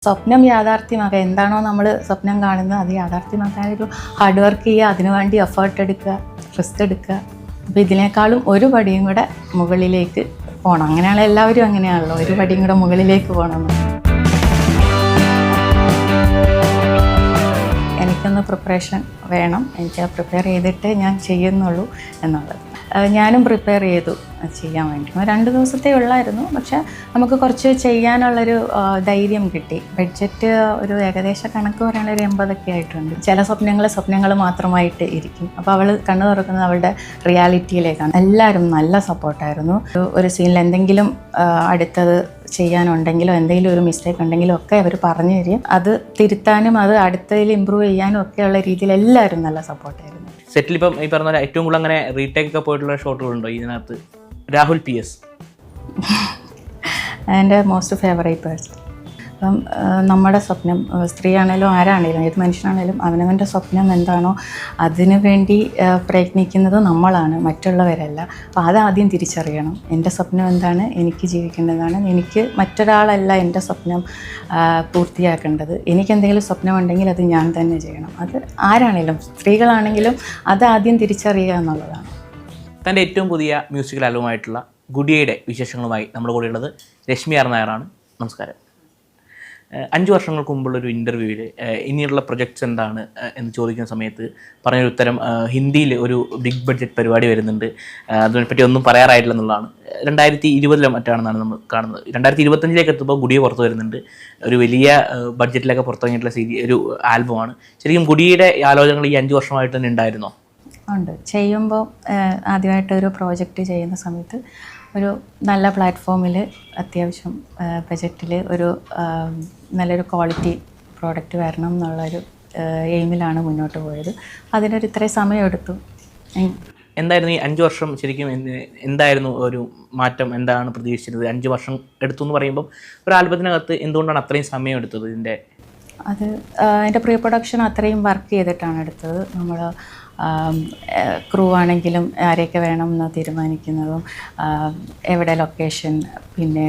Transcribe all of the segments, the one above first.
സ്വപ്നം യാഥാർത്ഥ്യമാക്കുക. എന്താണോ നമ്മൾ സ്വപ്നം കാണുന്നത് അത് യാഥാർത്ഥ്യമാക്കാനൊരു ഹാർഡ് വർക്ക് ചെയ്യുക, അതിനുവേണ്ടി എഫേർട്ട് എടുക്കുക, റിസ്ക് എടുക്കുക. അപ്പോൾ ഇതിനേക്കാളും ഒരു പടിയും കൂടെ മുകളിലേക്ക് പോകണം. അങ്ങനെയാണല്ലോ, എല്ലാവരും അങ്ങനെയാണല്ലോ, ഒരു പടിയും കൂടെ മുകളിലേക്ക് പോകണം. എനിക്കൊന്ന് പ്രിപ്പറേഷൻ വേണം, എനിക്ക് പ്രിപ്പയർ ചെയ്തിട്ടേ ഞാൻ ചെയ്യുന്നുള്ളൂ എന്നുള്ളത്. ഞാനും പ്രിപ്പയർ ചെയ്തു ചെയ്യാൻ വേണ്ടി. 2 ദിവസത്തെ ഉള്ളായിരുന്നു, പക്ഷെ നമുക്ക് കുറച്ച് ചെയ്യാനുള്ളൊരു ധൈര്യം കിട്ടി. ബഡ്ജറ്റ് ഒരു ഏകദേശ കണക്ക് പറയുകയാണെങ്കിൽ ഒരു 80 ആയിട്ടുണ്ട്. ചില സ്വപ്നങ്ങൾ മാത്രമായിട്ട് ഇരിക്കും. അപ്പോൾ അവൾ കണ്ണു തുറക്കുന്നത് അവളുടെ റിയാലിറ്റിയിലേക്കാണ്. എല്ലാവരും നല്ല സപ്പോർട്ടായിരുന്നു. ഒരു സീനിൽ എന്തെങ്കിലും അടുത്തത് ചെയ്യാനുണ്ടെങ്കിലോ എന്തെങ്കിലും ഒരു മിസ്റ്റേക്ക് ഉണ്ടെങ്കിലോ ഒക്കെ അവർ പറഞ്ഞു തരും. അത് തിരുത്താനും അത് അടുത്തതിൽ ഇമ്പ്രൂവ് ചെയ്യാനും ഒക്കെയുള്ള രീതിയിൽ എല്ലാവരും നല്ല സപ്പോർട്ടായിരുന്നു. സെറ്റിൽ ഇപ്പം ഈ പറഞ്ഞ പോലെ ഏറ്റവും കൂടുതൽ അങ്ങനെ റീടേക്ക് ഒക്കെ പോയിട്ടുള്ള ഷോട്ടുകളുണ്ടോ ഇതിനകത്ത്? രാഹുൽ PS എൻ്റെ മോസ്റ്റ് ഫേവറേറ്റ് പേഴ്സൺ. അപ്പം നമ്മുടെ സ്വപ്നം, സ്ത്രീ ആണെങ്കിലും ആരാണെങ്കിലും ഏത് മനുഷ്യനാണെങ്കിലും അവനവൻ്റെ സ്വപ്നം എന്താണോ അതിനു വേണ്ടി പ്രയത്നിക്കുന്നത് നമ്മളാണ്, മറ്റുള്ളവരല്ല. അപ്പോൾ അതാദ്യം തിരിച്ചറിയണം. എൻ്റെ സ്വപ്നം എന്താണ്, എനിക്ക് ജീവിക്കേണ്ടതാണ്, എനിക്ക് മറ്റൊരാളല്ല എൻ്റെ സ്വപ്നം പൂർത്തിയാക്കേണ്ടത്. എനിക്കെന്തെങ്കിലും സ്വപ്നമുണ്ടെങ്കിൽ അത് ഞാൻ തന്നെ ചെയ്യണം. അത് ആരാണെങ്കിലും, സ്ത്രീകളാണെങ്കിലും അതാദ്യം തിരിച്ചറിയുക എന്നുള്ളതാണ്. തൻ്റെ ഏറ്റവും പുതിയ മ്യൂസിക്കൽ ആൽബമായിട്ടുള്ള ഗുഡിയയുടെ വിശേഷങ്ങളുമായി നമ്മുടെ കൂടെയുള്ളത് രശ്മി ആർ നായരാണ്. നമസ്കാരം. 5 വർഷങ്ങൾക്ക് മുമ്പുള്ളൊരു ഇൻ്റർവ്യൂവിൽ ഇനിയുള്ള പ്രൊജക്ട്സ് എന്താണ് എന്ന് ചോദിക്കുന്ന സമയത്ത് പറഞ്ഞൊരു ഉത്തരം ഹിന്ദിയിൽ ഒരു ബിഗ് ബഡ്ജറ്റ് പരിപാടി വരുന്നുണ്ട്, അതിനെപ്പറ്റി ഒന്നും പറയാറായിട്ടില്ല എന്നുള്ളതാണ്. 2020 മറ്റാണെന്നാണ് നമ്മൾ കാണുന്നത്. 2025 എത്തുമ്പോൾ ഗുഡിയ പുറത്തു വരുന്നുണ്ട്. ഒരു വലിയ ബഡ്ജറ്റിലൊക്കെ പുറത്തിറങ്ങിയിട്ടുള്ള ഒരു ആൽബമാണ്. ശരിക്കും ഗുഡിയുടെ ആലോചനകൾ ഈ 5 വർഷമായിട്ട് തന്നെ ഉണ്ടായിരുന്നോ? ഉണ്ട്. ചെയ്യുമ്പോൾ ആദ്യമായിട്ടൊരു പ്രോജക്റ്റ് ചെയ്യുന്ന സമയത്ത് ഒരു നല്ല പ്ലാറ്റ്ഫോമിൽ അത്യാവശ്യം ബജറ്റിൽ ഒരു നല്ലൊരു ക്വാളിറ്റി പ്രോഡക്റ്റ് വരണം എന്നുള്ളൊരു എയിമിലാണ് മുന്നോട്ട് പോയത്. അതിനൊരു ഇത്രയും സമയമെടുത്തു. എന്തായിരുന്നു ഈ 5 വർഷം ശരിക്കും എന്തായിരുന്നു ഒരു മാറ്റം? എന്താണ് പ്രതീക്ഷിച്ചത്? 5 വർഷം എടുത്തു എന്ന് പറയുമ്പം ഒരു ആൽബത്തിനകത്ത് എന്തുകൊണ്ടാണ് അത്രയും സമയം എടുത്തത്? അത് എൻ്റെ പ്രീ പ്രൊഡക്ഷൻ അത്രയും വർക്ക് ചെയ്തിട്ടാണ് എടുത്തത്. നമ്മൾ ക്രൂ ആണെങ്കിലും ആരെയൊക്കെ വേണം എന്ന് തീരുമാനിക്കുന്നതും, എവിടെ ലൊക്കേഷൻ, പിന്നെ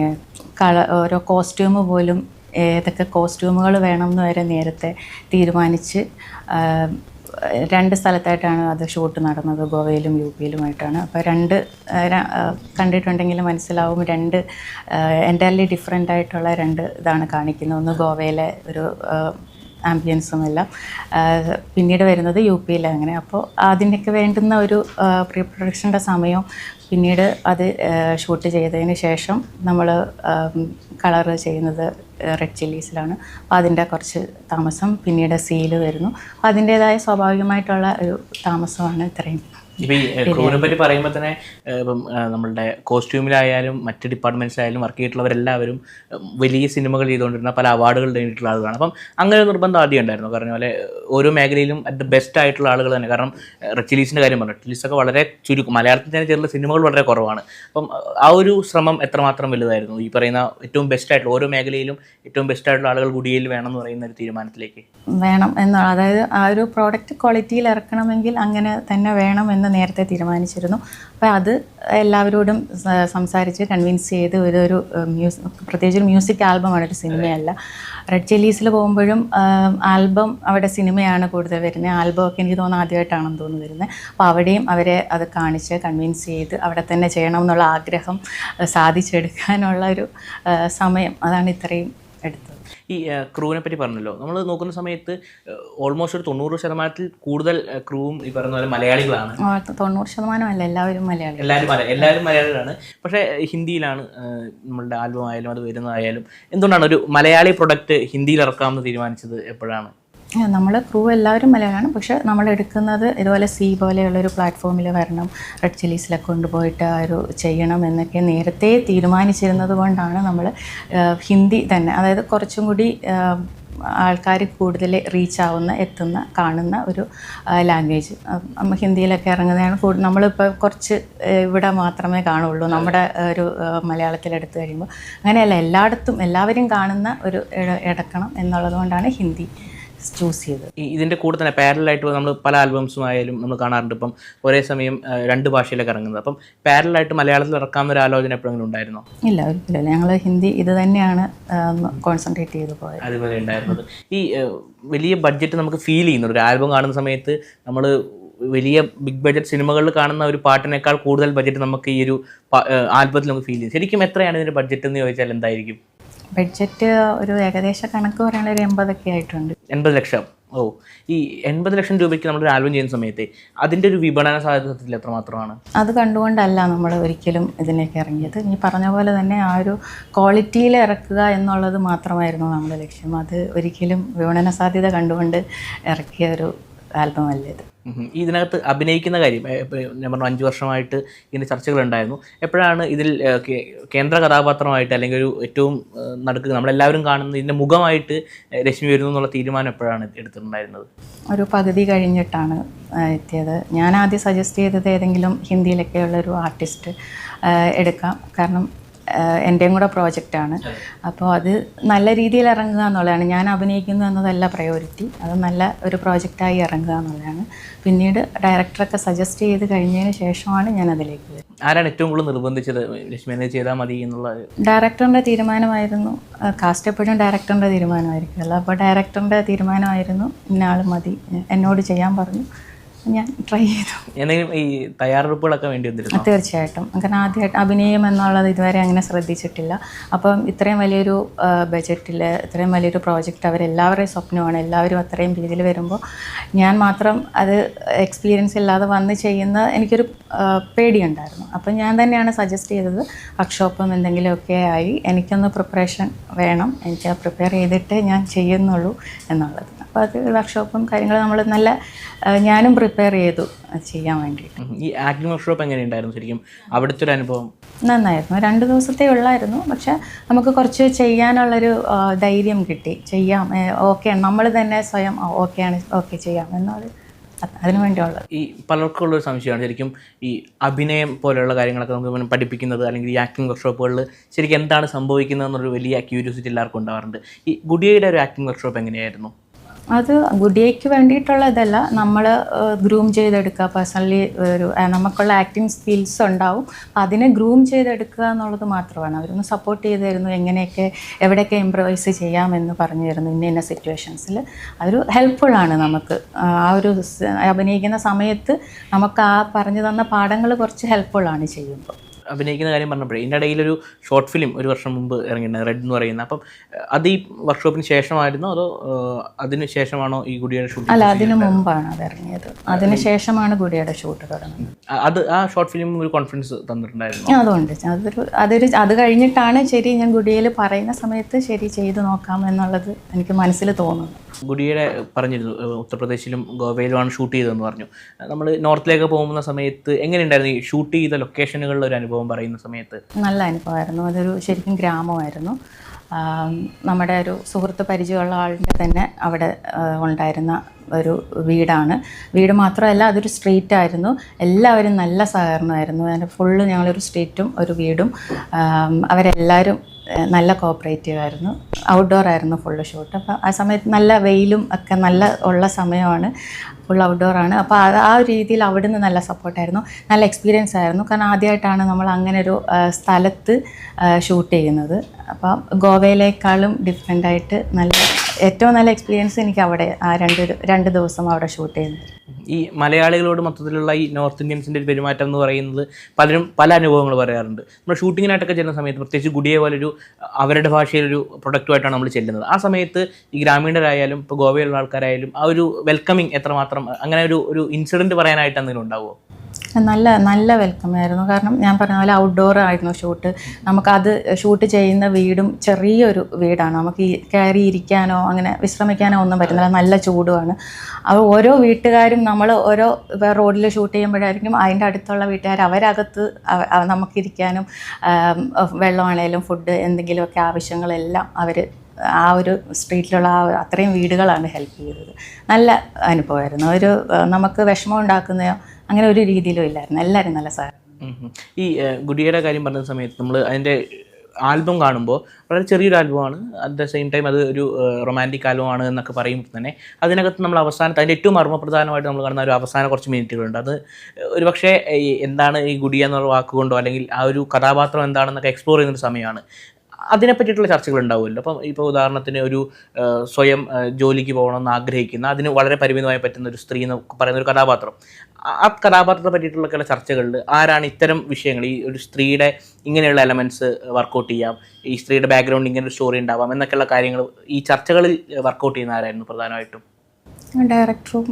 ഓരോ കോസ്റ്റ്യൂം പോലും ഏതൊക്കെ കോസ്റ്റ്യൂമുകൾ വേണം എന്ന് വരെ നേരത്തെ തീരുമാനിച്ച് 2 സ്ഥലത്തായിട്ടാണ് അത് ഷൂട്ട് നടന്നത്, ഗോവയിലും UP-യിലുമായിട്ടാണ്. അപ്പോൾ 2 കണ്ടിട്ടുണ്ടെങ്കിൽ മനസ്സിലാവും, 2 എൻ്റയർലി ഡിഫറെൻ്റ് ആയിട്ടുള്ള 2 ഇതാണ് കാണിക്കുന്നത്. ഒന്ന് ഗോവയിലെ ഒരു ആംബിയൻസും എല്ലാം, പിന്നീട് വരുന്നത് UP-യിലെ. അങ്ങനെ അപ്പോൾ അതിനൊക്കെ വേണ്ടുന്ന ഒരു പ്രീ പ്രൊഡക്ഷൻ്റെ സമയം, പിന്നീട് അത് ഷൂട്ട് ചെയ്തതിന് ശേഷം നമ്മൾ കളറ് ചെയ്യുന്നത് റെഡ് ചില്ലീസിലാണ്. അപ്പോൾ അതിൻ്റെ കുറച്ച് താമസം, പിന്നീട് സീല് വരുന്നു. അപ്പോൾ അതിൻ്റേതായ സ്വാഭാവികമായിട്ടുള്ള ഒരു താമസമാണ് ഇത്രയും. ഇപ്പോൾ ഈ ക്രൂവിനെ പറ്റി പറയുമ്പോൾ തന്നെ ഇപ്പം നമ്മളുടെ കോസ്റ്റ്യൂമിലായാലും മറ്റ് ഡിപ്പാർട്ട്മെൻറ്റ്സിലായാലും വർക്ക് ചെയ്തിട്ടുള്ളവരെല്ലാവരും വലിയ സിനിമകൾ ചെയ്തുകൊണ്ടിരുന്ന പല അവാർഡുകൾ നേടിയിട്ടുള്ള ആളുകളാണ്. അപ്പം അങ്ങനെ ഒരു നിർബന്ധം ആദ്യം ഉണ്ടായിരുന്നു. പറഞ്ഞ പോലെ ഓരോ മേഖലയിലും അറ്റ് ദ ബെസ്റ്റ് ആയിട്ടുള്ള ആളുകൾ തന്നെ. കാരണം റെഡ് ചില്ലീസിൻ്റെ കാര്യം പറഞ്ഞു, റെഡ് ചില്ലീസൊക്കെ വളരെ ചുരുക്കം, മലയാളത്തിൽ തന്നെ ചെറിയ സിനിമകൾ വളരെ കുറവാണ്. അപ്പം ആ ഒരു ശ്രമം എത്രമാത്രം വലുതായിരുന്നു ഈ പറയുന്ന ഏറ്റവും ബെസ്റ്റ് ആയിട്ടുള്ള ഓരോ മേഖലയിലും ഏറ്റവും ബെസ്റ്റ് ആയിട്ടുള്ള ആളുകൾ ഗുഡിയയിൽ വേണം എന്ന് പറയുന്ന ഒരു തീരുമാനത്തിലേക്ക് വേണം എന്നാണ്? അതായത് ആ ഒരു പ്രോഡക്റ്റ് ക്വാളിറ്റിയിൽ ഇറക്കണമെങ്കിൽ അങ്ങനെ തന്നെ വേണം എന്ന് നേരത്തെ തീരുമാനിച്ചിരുന്നു. അപ്പോൾ അത് എല്ലാവരോടും സംസാരിച്ച് കൺവിൻസ് ചെയ്ത് ഒരു പ്രത്യേകിച്ച് ഒരു മ്യൂസിക് ആൽബമാണ്, ഒരു സിനിമയല്ല. റെഡ് ചില്ലീസിൽ പോകുമ്പോഴും ആൽബം അവിടെ സിനിമയാണ് കൂടുതൽ വരുന്നത്. ആൽബമൊക്കെ എനിക്ക് തോന്നുന്നു ആദ്യമായിട്ടാണെന്ന് തോന്നുന്നു വരുന്നത്. അപ്പോൾ അവിടെയും അവരെ അത് കാണിച്ച് കൺവിൻസ് ചെയ്ത് അവിടെ തന്നെ ചെയ്യണം എന്നുള്ള ആഗ്രഹം സാധിച്ചെടുക്കാനുള്ള ഒരു സമയം, അതാണ് ഇത്രയും എടുത്തത്. ഈ ക്രൂവിനെ പറ്റി പറഞ്ഞല്ലോ, നമ്മൾ നോക്കുന്ന സമയത്ത് ഓൾമോസ്റ്റ് ഒരു 90% കൂടുതൽ ക്രൂവും ഈ പറയുന്ന പോലെ മലയാളികളാണ്. 90% അല്ല, എല്ലാവരും മലയാളികൾ. എല്ലാവരും മലയാളികളാണ്. പക്ഷേ ഹിന്ദിയിലാണ് നമ്മളുടെ ആൽബം ആയാലും അത് വരുന്നതായാലും. എന്തുകൊണ്ടാണ് ഒരു മലയാളി പ്രൊഡക്റ്റ് ഹിന്ദിയിൽ ഇറക്കാമെന്ന് തീരുമാനിച്ചത്? എപ്പോഴാണ്? നമ്മൾ ക്രൂ എല്ലാവരും മലയാളമാണ്, പക്ഷേ നമ്മൾ എടുക്കുന്നത് ഇതുപോലെ പോലെയുള്ളൊരു പ്ലാറ്റ്ഫോമിൽ വരണം, റെഡ് ചില്ലീസിലൊക്കെ കൊണ്ടുപോയിട്ട് ഒരു ചെയ്യണം എന്നൊക്കെ നേരത്തെ തീരുമാനിച്ചിരുന്നത് കൊണ്ടാണ് നമ്മൾ ഹിന്ദി തന്നെ, അതായത് കുറച്ചും കൂടി ആൾക്കാർ കൂടുതൽ എത്തുന്ന കാണുന്ന ഒരു ലാംഗ്വേജ്. നമ്മൾ ഹിന്ദിയിലൊക്കെ ഇറങ്ങുന്നതാണ് നമ്മളിപ്പോൾ കുറച്ച് ഇവിടെ മാത്രമേ കാണുള്ളൂ. നമ്മുടെ ഒരു മലയാളത്തിലെടുത്ത് കഴിയുമ്പോൾ അങ്ങനെയല്ല, എല്ലായിടത്തും എല്ലാവരും കാണുന്ന ഒരു എടുക്കണം എന്നുള്ളത് കൊണ്ടാണ് ഹിന്ദി ചൂസ് ചെയ്തത്. ഇതിൻ്റെ കൂടെ തന്നെ പാരലായിട്ട് നമ്മൾ പല ആൽബംസും ആയാലും നമ്മൾ കാണാറുണ്ട്. ഇപ്പം ഒരേ സമയം 2 ഭാഷയിലൊക്കെ ഇറങ്ങുന്നത്. അപ്പം പാരലായിട്ട് മലയാളത്തിൽ ഇറക്കാവുന്ന ഒരു ആലോചന എപ്പോഴെങ്കിലും ഉണ്ടായിരുന്നോ? ഇല്ല, ഒരിക്കലും. ഞങ്ങൾ ഹിന്ദി ഇത് തന്നെയാണ് കോൺസെൻട്രേറ്റ് ചെയ്ത് പോയത്. അതുപോലെ ഉണ്ടായിരുന്നത്. ഈ വലിയ ബഡ്ജറ്റ് നമുക്ക് ഫീൽ ചെയ്യുന്നുണ്ട് ഒരു ആൽബം കാണുന്ന സമയത്ത്. നമ്മൾ വലിയ ബിഗ് ബഡ്ജറ്റ് സിനിമകളിൽ കാണുന്ന ഒരു പാട്ടിനേക്കാൾ കൂടുതൽ ബഡ്ജറ്റ് നമുക്ക് ഈ ഒരു ആൽബത്തിൽ നമുക്ക് ഫീൽ ചെയ്യും. ശരിക്കും എത്രയാണ് ഇതിൻ്റെ ബഡ്ജറ്റ് എന്ന് ചോദിച്ചാൽ എന്തായിരിക്കും? ബഡ്ജറ്റ് ഒരു ഏകദേശ കണക്ക് പറയുകയാണെങ്കിൽ ഒരു 80 ആയിട്ടുണ്ട്. 80 ലക്ഷം. ഓ, ഈ 80 ലക്ഷം രൂപയ്ക്ക് നമ്മളൊരു ആൽബം ചെയ്യുന്ന സമയത്ത് അതിൻ്റെ ഒരു വിപണന സാധ്യത എത്രമാത്രമാണ്? അത് കണ്ടുകൊണ്ടല്ല നമ്മൾ ഒരിക്കലും ഇതിലേക്ക് ഇറങ്ങിയത്. ഈ പറഞ്ഞ പോലെ തന്നെ ആ ഒരു ക്വാളിറ്റിയിൽ ഇറക്കുക എന്നുള്ളത് മാത്രമായിരുന്നു നമ്മുടെ ലക്ഷ്യം. അത് ഒരിക്കലും വിപണന സാധ്യത കണ്ടുകൊണ്ട് ഇറക്കിയ ഒരു ആൽബം അല്ല ഇത്. ഇതിനകത്ത് അഭിനയിക്കുന്ന കാര്യം ഞാൻ പറഞ്ഞു 5 വർഷമായിട്ട് ഇതിൻ്റെ ചർച്ചകളുണ്ടായിരുന്നു. എപ്പോഴാണ് ഇതിൽ കേന്ദ്ര കഥാപാത്രമായിട്ട് അല്ലെങ്കിൽ ഒരു ഏറ്റവും നടുക്ക് നമ്മളെല്ലാവരും കാണുന്ന ഇതിൻ്റെ മുഖമായിട്ട് രശ്മി വരുന്നു എന്നുള്ള തീരുമാനം എപ്പോഴാണ് എടുത്തിട്ടുണ്ടായിരുന്നത്? ഒരു പകുതി കഴിഞ്ഞിട്ടാണ് എത്തിയത്. ഞാൻ ആദ്യം സജസ്റ്റ് ചെയ്തത് ഏതെങ്കിലും ഹിന്ദിയിലൊക്കെയുള്ളൊരു ആർട്ടിസ്റ്റ് എടുക്കാം. കാരണം എൻ്റെയും കൂടെ പ്രോജക്റ്റാണ്. അപ്പോൾ അത് നല്ല രീതിയിൽ ഇറങ്ങുക എന്നുള്ളതാണ്. ഞാൻ അഭിനയിക്കുന്നു എന്നതല്ല പ്രയോറിറ്റി. അത് നല്ല ഒരു പ്രോജക്റ്റായി ഇറങ്ങുക എന്നുള്ളതാണ്. പിന്നീട് ഡയറക്ടറൊക്കെ സജസ്റ്റ് ചെയ്ത് കഴിഞ്ഞതിന് ശേഷമാണ് ഞാൻ അതിലേക്ക് വരുന്നത്. ആരാണ് ഏറ്റവും കൂടുതൽ നിർബന്ധിച്ചത് രശ്മി ചെയ്താൽ മതി എന്നുള്ളത്? ഡയറക്ടറിൻ്റെ തീരുമാനമായിരുന്നു. കാസ്റ്റ് എപ്പോഴും ഡയറക്ടറിൻ്റെ തീരുമാനമായിരിക്കുമല്ലോ. അപ്പോൾ ഡയറക്ടറിൻ്റെ തീരുമാനമായിരുന്നു ഇന്ന ആൾ മതി, എന്നോട് ചെയ്യാൻ പറഞ്ഞു. ഞാൻ ട്രൈ ചെയ്തു. എന്തെങ്കിലും ഈ തയ്യാറെടുപ്പുകളൊക്കെ വേണ്ടി വന്നിരുന്നു? തീർച്ചയായിട്ടും. കാരണം ആദ്യമായിട്ട് അഭിനയം എന്നുള്ളത് ഇതുവരെ അങ്ങനെ ശ്രദ്ധിച്ചിട്ടില്ല. അപ്പം ഇത്രയും വലിയൊരു ബജറ്റിൽ ഇത്രയും വലിയൊരു പ്രോജക്റ്റ് അവരെല്ലാവരുടെയും സ്വപ്നമാണ്. എല്ലാവരും അത്രയും രീതിയിൽ വരുമ്പോൾ ഞാൻ മാത്രം അത് എക്സ്പീരിയൻസ് ഇല്ലാതെ വന്ന് ചെയ്യുന്ന എനിക്കൊരു പേടിയുണ്ടായിരുന്നു. അപ്പം ഞാൻ തന്നെയാണ് സജസ്റ്റ് ചെയ്തത് വർക്ക്ഷോപ്പും എന്തെങ്കിലുമൊക്കെ ആയി എനിക്കൊന്ന് പ്രിപ്പറേഷൻ വേണം, എനിക്ക് പ്രിപ്പയർ ചെയ്തിട്ട് ഞാൻ ചെയ്യുന്നുള്ളൂ എന്നുള്ളത്. അപ്പോൾ അത് വർക്ക്ഷോപ്പും കാര്യങ്ങളും നമ്മൾ നല്ല ഞാനും പ്രിപ്പയർ ചെയ്തു ചെയ്യാൻ വേണ്ടിയിട്ട്. ഈ ആക്ടിംഗ് വർക്ക്ഷോപ്പ് എങ്ങനെയുണ്ടായിരുന്നു ശരിക്കും? അവിടുത്തെ ഒരു അനുഭവം നന്നായിരുന്നു. 2 ദിവസത്തെ ഉള്ളായിരുന്നു. പക്ഷെ നമുക്ക് കുറച്ച് ചെയ്യാനുള്ളൊരു ധൈര്യം കിട്ടി. ചെയ്യാം, ഓക്കെ, നമ്മൾ തന്നെ സ്വയം ഓക്കെ ചെയ്യാം എന്നത് അതിനു വേണ്ടിയുള്ളത്. ഈ പലർക്കും ഉള്ളൊരു സംശയമാണ് ശരിക്കും ഈ അഭിനയം പോലെയുള്ള കാര്യങ്ങളൊക്കെ നമുക്ക് പഠിപ്പിക്കുന്നത് അല്ലെങ്കിൽ ഈ ആക്ടിംഗ് വർക്ക്ഷോപ്പുകളിൽ ശരിക്കും എന്താണ് സംഭവിക്കുന്നത് എന്നൊരു വലിയ ക്യൂരിയോസിറ്റി എല്ലാവർക്കും ഉണ്ടാവാറുണ്ട്. ഈ ഗുഡിയയുടെ ഒരു ആക്ടിംഗ് വർക്ക്ഷോപ്പ് എങ്ങനെയായിരുന്നു? അത് ഗുഡിയയ്ക്ക് വേണ്ടിയിട്ടുള്ള ഇതല്ല, നമ്മൾ ഗ്രൂം ചെയ്തെടുക്കുക. പേഴ്സണലി ഒരു നമുക്കുള്ള ആക്ടിങ് സ്കിൽസ് ഉണ്ടാവും, അതിനെ ഗ്രൂം ചെയ്തെടുക്കുക എന്നുള്ളത് മാത്രമാണ്. അവരൊന്ന് സപ്പോർട്ട് ചെയ്ത് തരുന്നു, എങ്ങനെയൊക്കെ എവിടെയൊക്കെ ഇംപ്രവൈസ് ചെയ്യാമെന്ന് പറഞ്ഞു തരുന്നു ഇന്ന സിറ്റുവേഷൻസിൽ. അതൊരു ഹെൽപ്ഫുള്ളാണ് നമുക്ക്. ആ ഒരു അഭിനയിക്കുന്ന സമയത്ത് നമുക്ക് ആ പറഞ്ഞു തന്ന പാഠങ്ങൾ കുറച്ച് ഹെൽപ്ഫുള്ളാണ് ചെയ്യുമ്പോൾ. അഭിനയിക്കുന്ന കാര്യം പറഞ്ഞപ്പോഴേ ഇതിൻ്റെ ഇടയിലൊരു ഷോർട്ട് ഫിലിം ഒരു വർഷം മുമ്പ് ഇറങ്ങിയിട്ടുണ്ട്, റെഡ് എന്ന് പറയുന്നത്. അപ്പം അത് ഈ വർക്ക്ഷോപ്പിന് ശേഷമായിരുന്നോ അതോ അതിന് ശേഷമാണോ ഈ ഗുഡിയുടെ ഷൂട്ട്? അല്ല, അതിന് മുമ്പാണ് അത് ഇറങ്ങിയത്. അതിന് ശേഷമാണ് ഗുഡിയുടെ ഷൂട്ട് തുടങ്ങുന്നത്. അത് ആ ഷോർട്ട് ഫിലിം ഒരു കോൺഫിഡൻസ് തന്നിട്ടുണ്ടായിരുന്നു? അതുകൊണ്ട് അത് കഴിഞ്ഞിട്ടാണ് ശരി ഞാൻ ഗുഡിയയിൽ പറയുന്ന സമയത്ത് ശരി ചെയ്ത് നോക്കാം എന്നുള്ളത് എനിക്ക് മനസ്സിൽ തോന്നുന്നു. ഗുഡിയുടെ പറഞ്ഞിരുന്നു ഉത്തർപ്രദേശിലും ഗോവയിലുമാണ് ഷൂട്ട് ചെയ്തതെന്ന് പറഞ്ഞു. നമ്മൾ നോർത്തിലേക്ക് പോകുന്ന സമയത്ത് എങ്ങനെയുണ്ടായിരുന്നു ഈ ഷൂട്ട് ചെയ്ത ലൊക്കേഷനുകളിലെ ഒരു അനുഭവം പറയുന്ന സമയത്ത്? നല്ല അനുഭവമായിരുന്നു. അതൊരു ശരിക്കും ഗ്രാമമായിരുന്നു. നമ്മുടെ ഒരു സുഹൃത്ത് പരിചയമുള്ള ആളിൻ്റെ തന്നെ അവിടെ ഉണ്ടായിരുന്ന ഒരു വീടാണ്. വീട് മാത്രമല്ല, അതൊരു സ്ട്രീറ്റ് ആയിരുന്നു. എല്ലാവരും നല്ല സഹകരണമായിരുന്നു. അതിൻ്റെ ഫുള്ള് ഞങ്ങളൊരു സ്ട്രീറ്റും ഒരു വീടും. അവരെല്ലാവരും നല്ല കോപ്പറേറ്റീവ് ആയിരുന്നു. ഔട്ട്ഡോർ ആയിരുന്നു ഫുള്ള് ഷൂട്ട്. അപ്പോൾ ആ സമയത്ത് നല്ല വെയിലും ഒക്കെ നല്ല ഉള്ള സമയമാണ്, ഫുൾ ഔട്ട്ഡോറാണ്. അപ്പോൾ ആ ഒരു രീതിയിൽ അവിടുന്ന് നല്ല സപ്പോർട്ടായിരുന്നു, നല്ല എക്സ്പീരിയൻസ് ആയിരുന്നു. കാരണം ആദ്യമായിട്ടാണ് നമ്മൾ അങ്ങനെ ഒരു സ്ഥലത്ത് ഷൂട്ട് ചെയ്യുന്നത്. അപ്പോൾ ഗോവയിലേക്കാളും ഡിഫറെൻ്റായിട്ട് ഏറ്റവും നല്ല എക്സ്പീരിയൻസ് എനിക്ക് അവിടെ ആ രണ്ട് ദിവസം അവിടെ ഷൂട്ട് ചെയ്യുന്നത്. ഈ മലയാളികളോട് മൊത്തത്തിലുള്ള ഈ നോർത്ത് ഇന്ത്യൻസിൻ്റെ ഒരു പെരുമാറ്റം എന്ന് പറയുന്നത് പലരും പല അനുഭവങ്ങൾ പറയാറുണ്ട്. നമ്മൾ ഷൂട്ടിങ്ങിനായിട്ടൊക്കെ ചെല്ലുന്ന സമയത്ത് പ്രത്യേകിച്ച് ഗുഡിയെ പോലൊരു അവരുടെ ഭാഷയിലൊരു പ്രൊഡക്റ്റുമായിട്ടാണ് നമ്മൾ ചെല്ലുന്നത്. ആ സമയത്ത് ഈ ഗ്രാമീണരായാലും ഇപ്പോൾ ഗോവയിലുള്ള ആൾക്കാരായാലും ആ ഒരു വെൽക്കമിങ് എത്രമാത്രം, അങ്ങനെ ഒരു ഇൻസിഡൻറ്റ് പറയാനായിട്ട് എന്തെങ്കിലും ഉണ്ടാവുമോ? നല്ല വെൽക്കം ആയിരുന്നു. കാരണം ഞാൻ പറഞ്ഞ പോലെ ഔട്ട്ഡോർ ആയിരുന്നു ഷൂട്ട്. നമുക്കത് ഷൂട്ട് ചെയ്യുന്ന വീടും ചെറിയൊരു വീടാണ്. നമുക്ക് കയറി ഇരിക്കാനോ അങ്ങനെ വിശ്രമിക്കാനോ ഒന്നും പറ്റുന്നില്ല, നല്ല ചൂടുമാണ്. അപ്പോൾ ഓരോ വീട്ടുകാരും നമ്മൾ ഓരോ റോഡിൽ ഷൂട്ട് ചെയ്യുമ്പോഴായിരിക്കും അതിൻ്റെ അടുത്തുള്ള വീട്ടുകാർ അവരകത്ത് നമുക്കിരിക്കാനും വെള്ളമാണേലും ഫുഡ് എന്തെങ്കിലുമൊക്കെ ആവശ്യങ്ങളെല്ലാം അവർ ആ ഒരു സ്ട്രീറ്റിലുള്ള അത്രയും വീടുകളാണ് ഹെൽപ്പ് ചെയ്തത്. നല്ല അനുഭവമായിരുന്നു. നമുക്ക് വിഷമം ഉണ്ടാക്കുന്നയോ അങ്ങനെ ഒരു രീതിയിലും ഇല്ലായിരുന്നു. എല്ലാവരും നല്ല സഹകരണം. ഈ ഗുഡിയുടെ കാര്യം പറഞ്ഞ സമയത്ത് നമ്മൾ അതിൻ്റെ ആൽബം കാണുമ്പോൾ വളരെ ചെറിയൊരു ആൽബമാണ്, അറ്റ് ദ സെയിം ടൈം അത് ഒരു റൊമാൻറ്റിക് ആൽബമാണ് എന്നൊക്കെ പറയുമ്പോൾ തന്നെ അതിനകത്ത് നമ്മൾ അവസാനത്തെ അതിൻ്റെ ഏറ്റവും മർമ്മപ്രധാനമായിട്ട് നമ്മൾ കാണുന്ന ഒരു അവസാന കുറച്ച് മിനിറ്റുകളുണ്ട്. അത് ഒരു പക്ഷേ എന്താണ് ഈ ഗുഡിയ എന്നുള്ള വാക്കുകൊണ്ടോ അല്ലെങ്കിൽ ആ ഒരു കഥാപാത്രം എന്താണെന്നൊക്കെ എക്സ്പ്ലോർ ചെയ്യുന്നൊരു സമയമാണ്. അതിനെ പറ്റിയിട്ടുള്ള ചർച്ചകൾ ഉണ്ടാവുമല്ലോ. അപ്പം ഇപ്പോൾ ഉദാഹരണത്തിന് ഒരു സ്വയം ജോലിക്ക് പോകണമെന്ന് ആഗ്രഹിക്കുന്ന, അതിന് വളരെ പരിമിതമായി പറ്റുന്ന ഒരു സ്ത്രീ എന്ന് പറയുന്ന ഒരു കഥാപാത്രം, ആ കഥാപാത്രത്തെ പറ്റിയിട്ടുള്ള ചില ചർച്ചകളിൽ ആരാണ് ഇത്തരം വിഷയങ്ങൾ, ഈ ഒരു സ്ത്രീയുടെ ഇങ്ങനെയുള്ള എലമെൻറ്റ്സ് വർക്കൗട്ട് ചെയ്യാം, ഈ സ്ത്രീയുടെ ബാക്ക്ഗ്രൗണ്ട് ഇങ്ങനെ ഒരു സ്റ്റോറി ഉണ്ടാവാം എന്നൊക്കെയുള്ള കാര്യങ്ങൾ ഈ ചർച്ചകളിൽ വർക്കൗട്ട് ചെയ്യുന്ന ആരായിരുന്നു പ്രധാനമായിട്ടും? ഡയറക്ടറും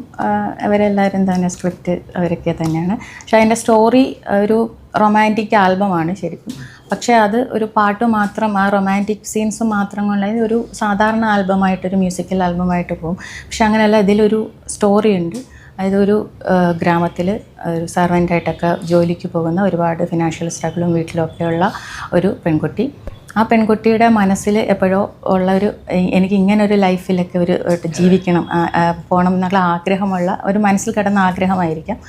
അവരെല്ലാവരും തന്നെ, സ്ക്രിപ്റ്റ് അവരൊക്കെ തന്നെയാണ്. പക്ഷെ അതിൻ്റെ സ്റ്റോറി ഒരു റൊമാൻറ്റിക് ആൽബമാണ് ശരിക്കും. പക്ഷേ അത് ഒരു പാട്ട് മാത്രം, ആ റൊമാൻറ്റിക് സീൻസ് മാത്രം കൊണ്ട് ഒരു സാധാരണ ആൽബമായിട്ടൊരു മ്യൂസിക്കൽ ആൽബമായിട്ട് പോകും. പക്ഷെ അങ്ങനെയല്ല, ഇതിലൊരു സ്റ്റോറി ഉണ്ട്. അതായത് ഒരു ഗ്രാമത്തിൽ ഒരു സർവൻ്റായിട്ടൊക്കെ ജോലിക്ക് പോകുന്ന, ഒരുപാട് ഫിനാൻഷ്യൽ സ്ട്രഗിളും വീട്ടിലൊക്കെയുള്ള ഒരു പെൺകുട്ടി. ആ പെൺകുട്ടിയുടെ മനസ്സിൽ എപ്പോഴോ ഉള്ള ഒരു, എനിക്ക് ഇങ്ങനൊരു ലൈഫിലൊക്കെ ഒരു ജീവിക്കണം, പോകണം എന്നുള്ള ആഗ്രഹമുള്ള ഒരു മനസ്സിൽ കിടന്ന ആഗ്രഹമായിരിക്കാം.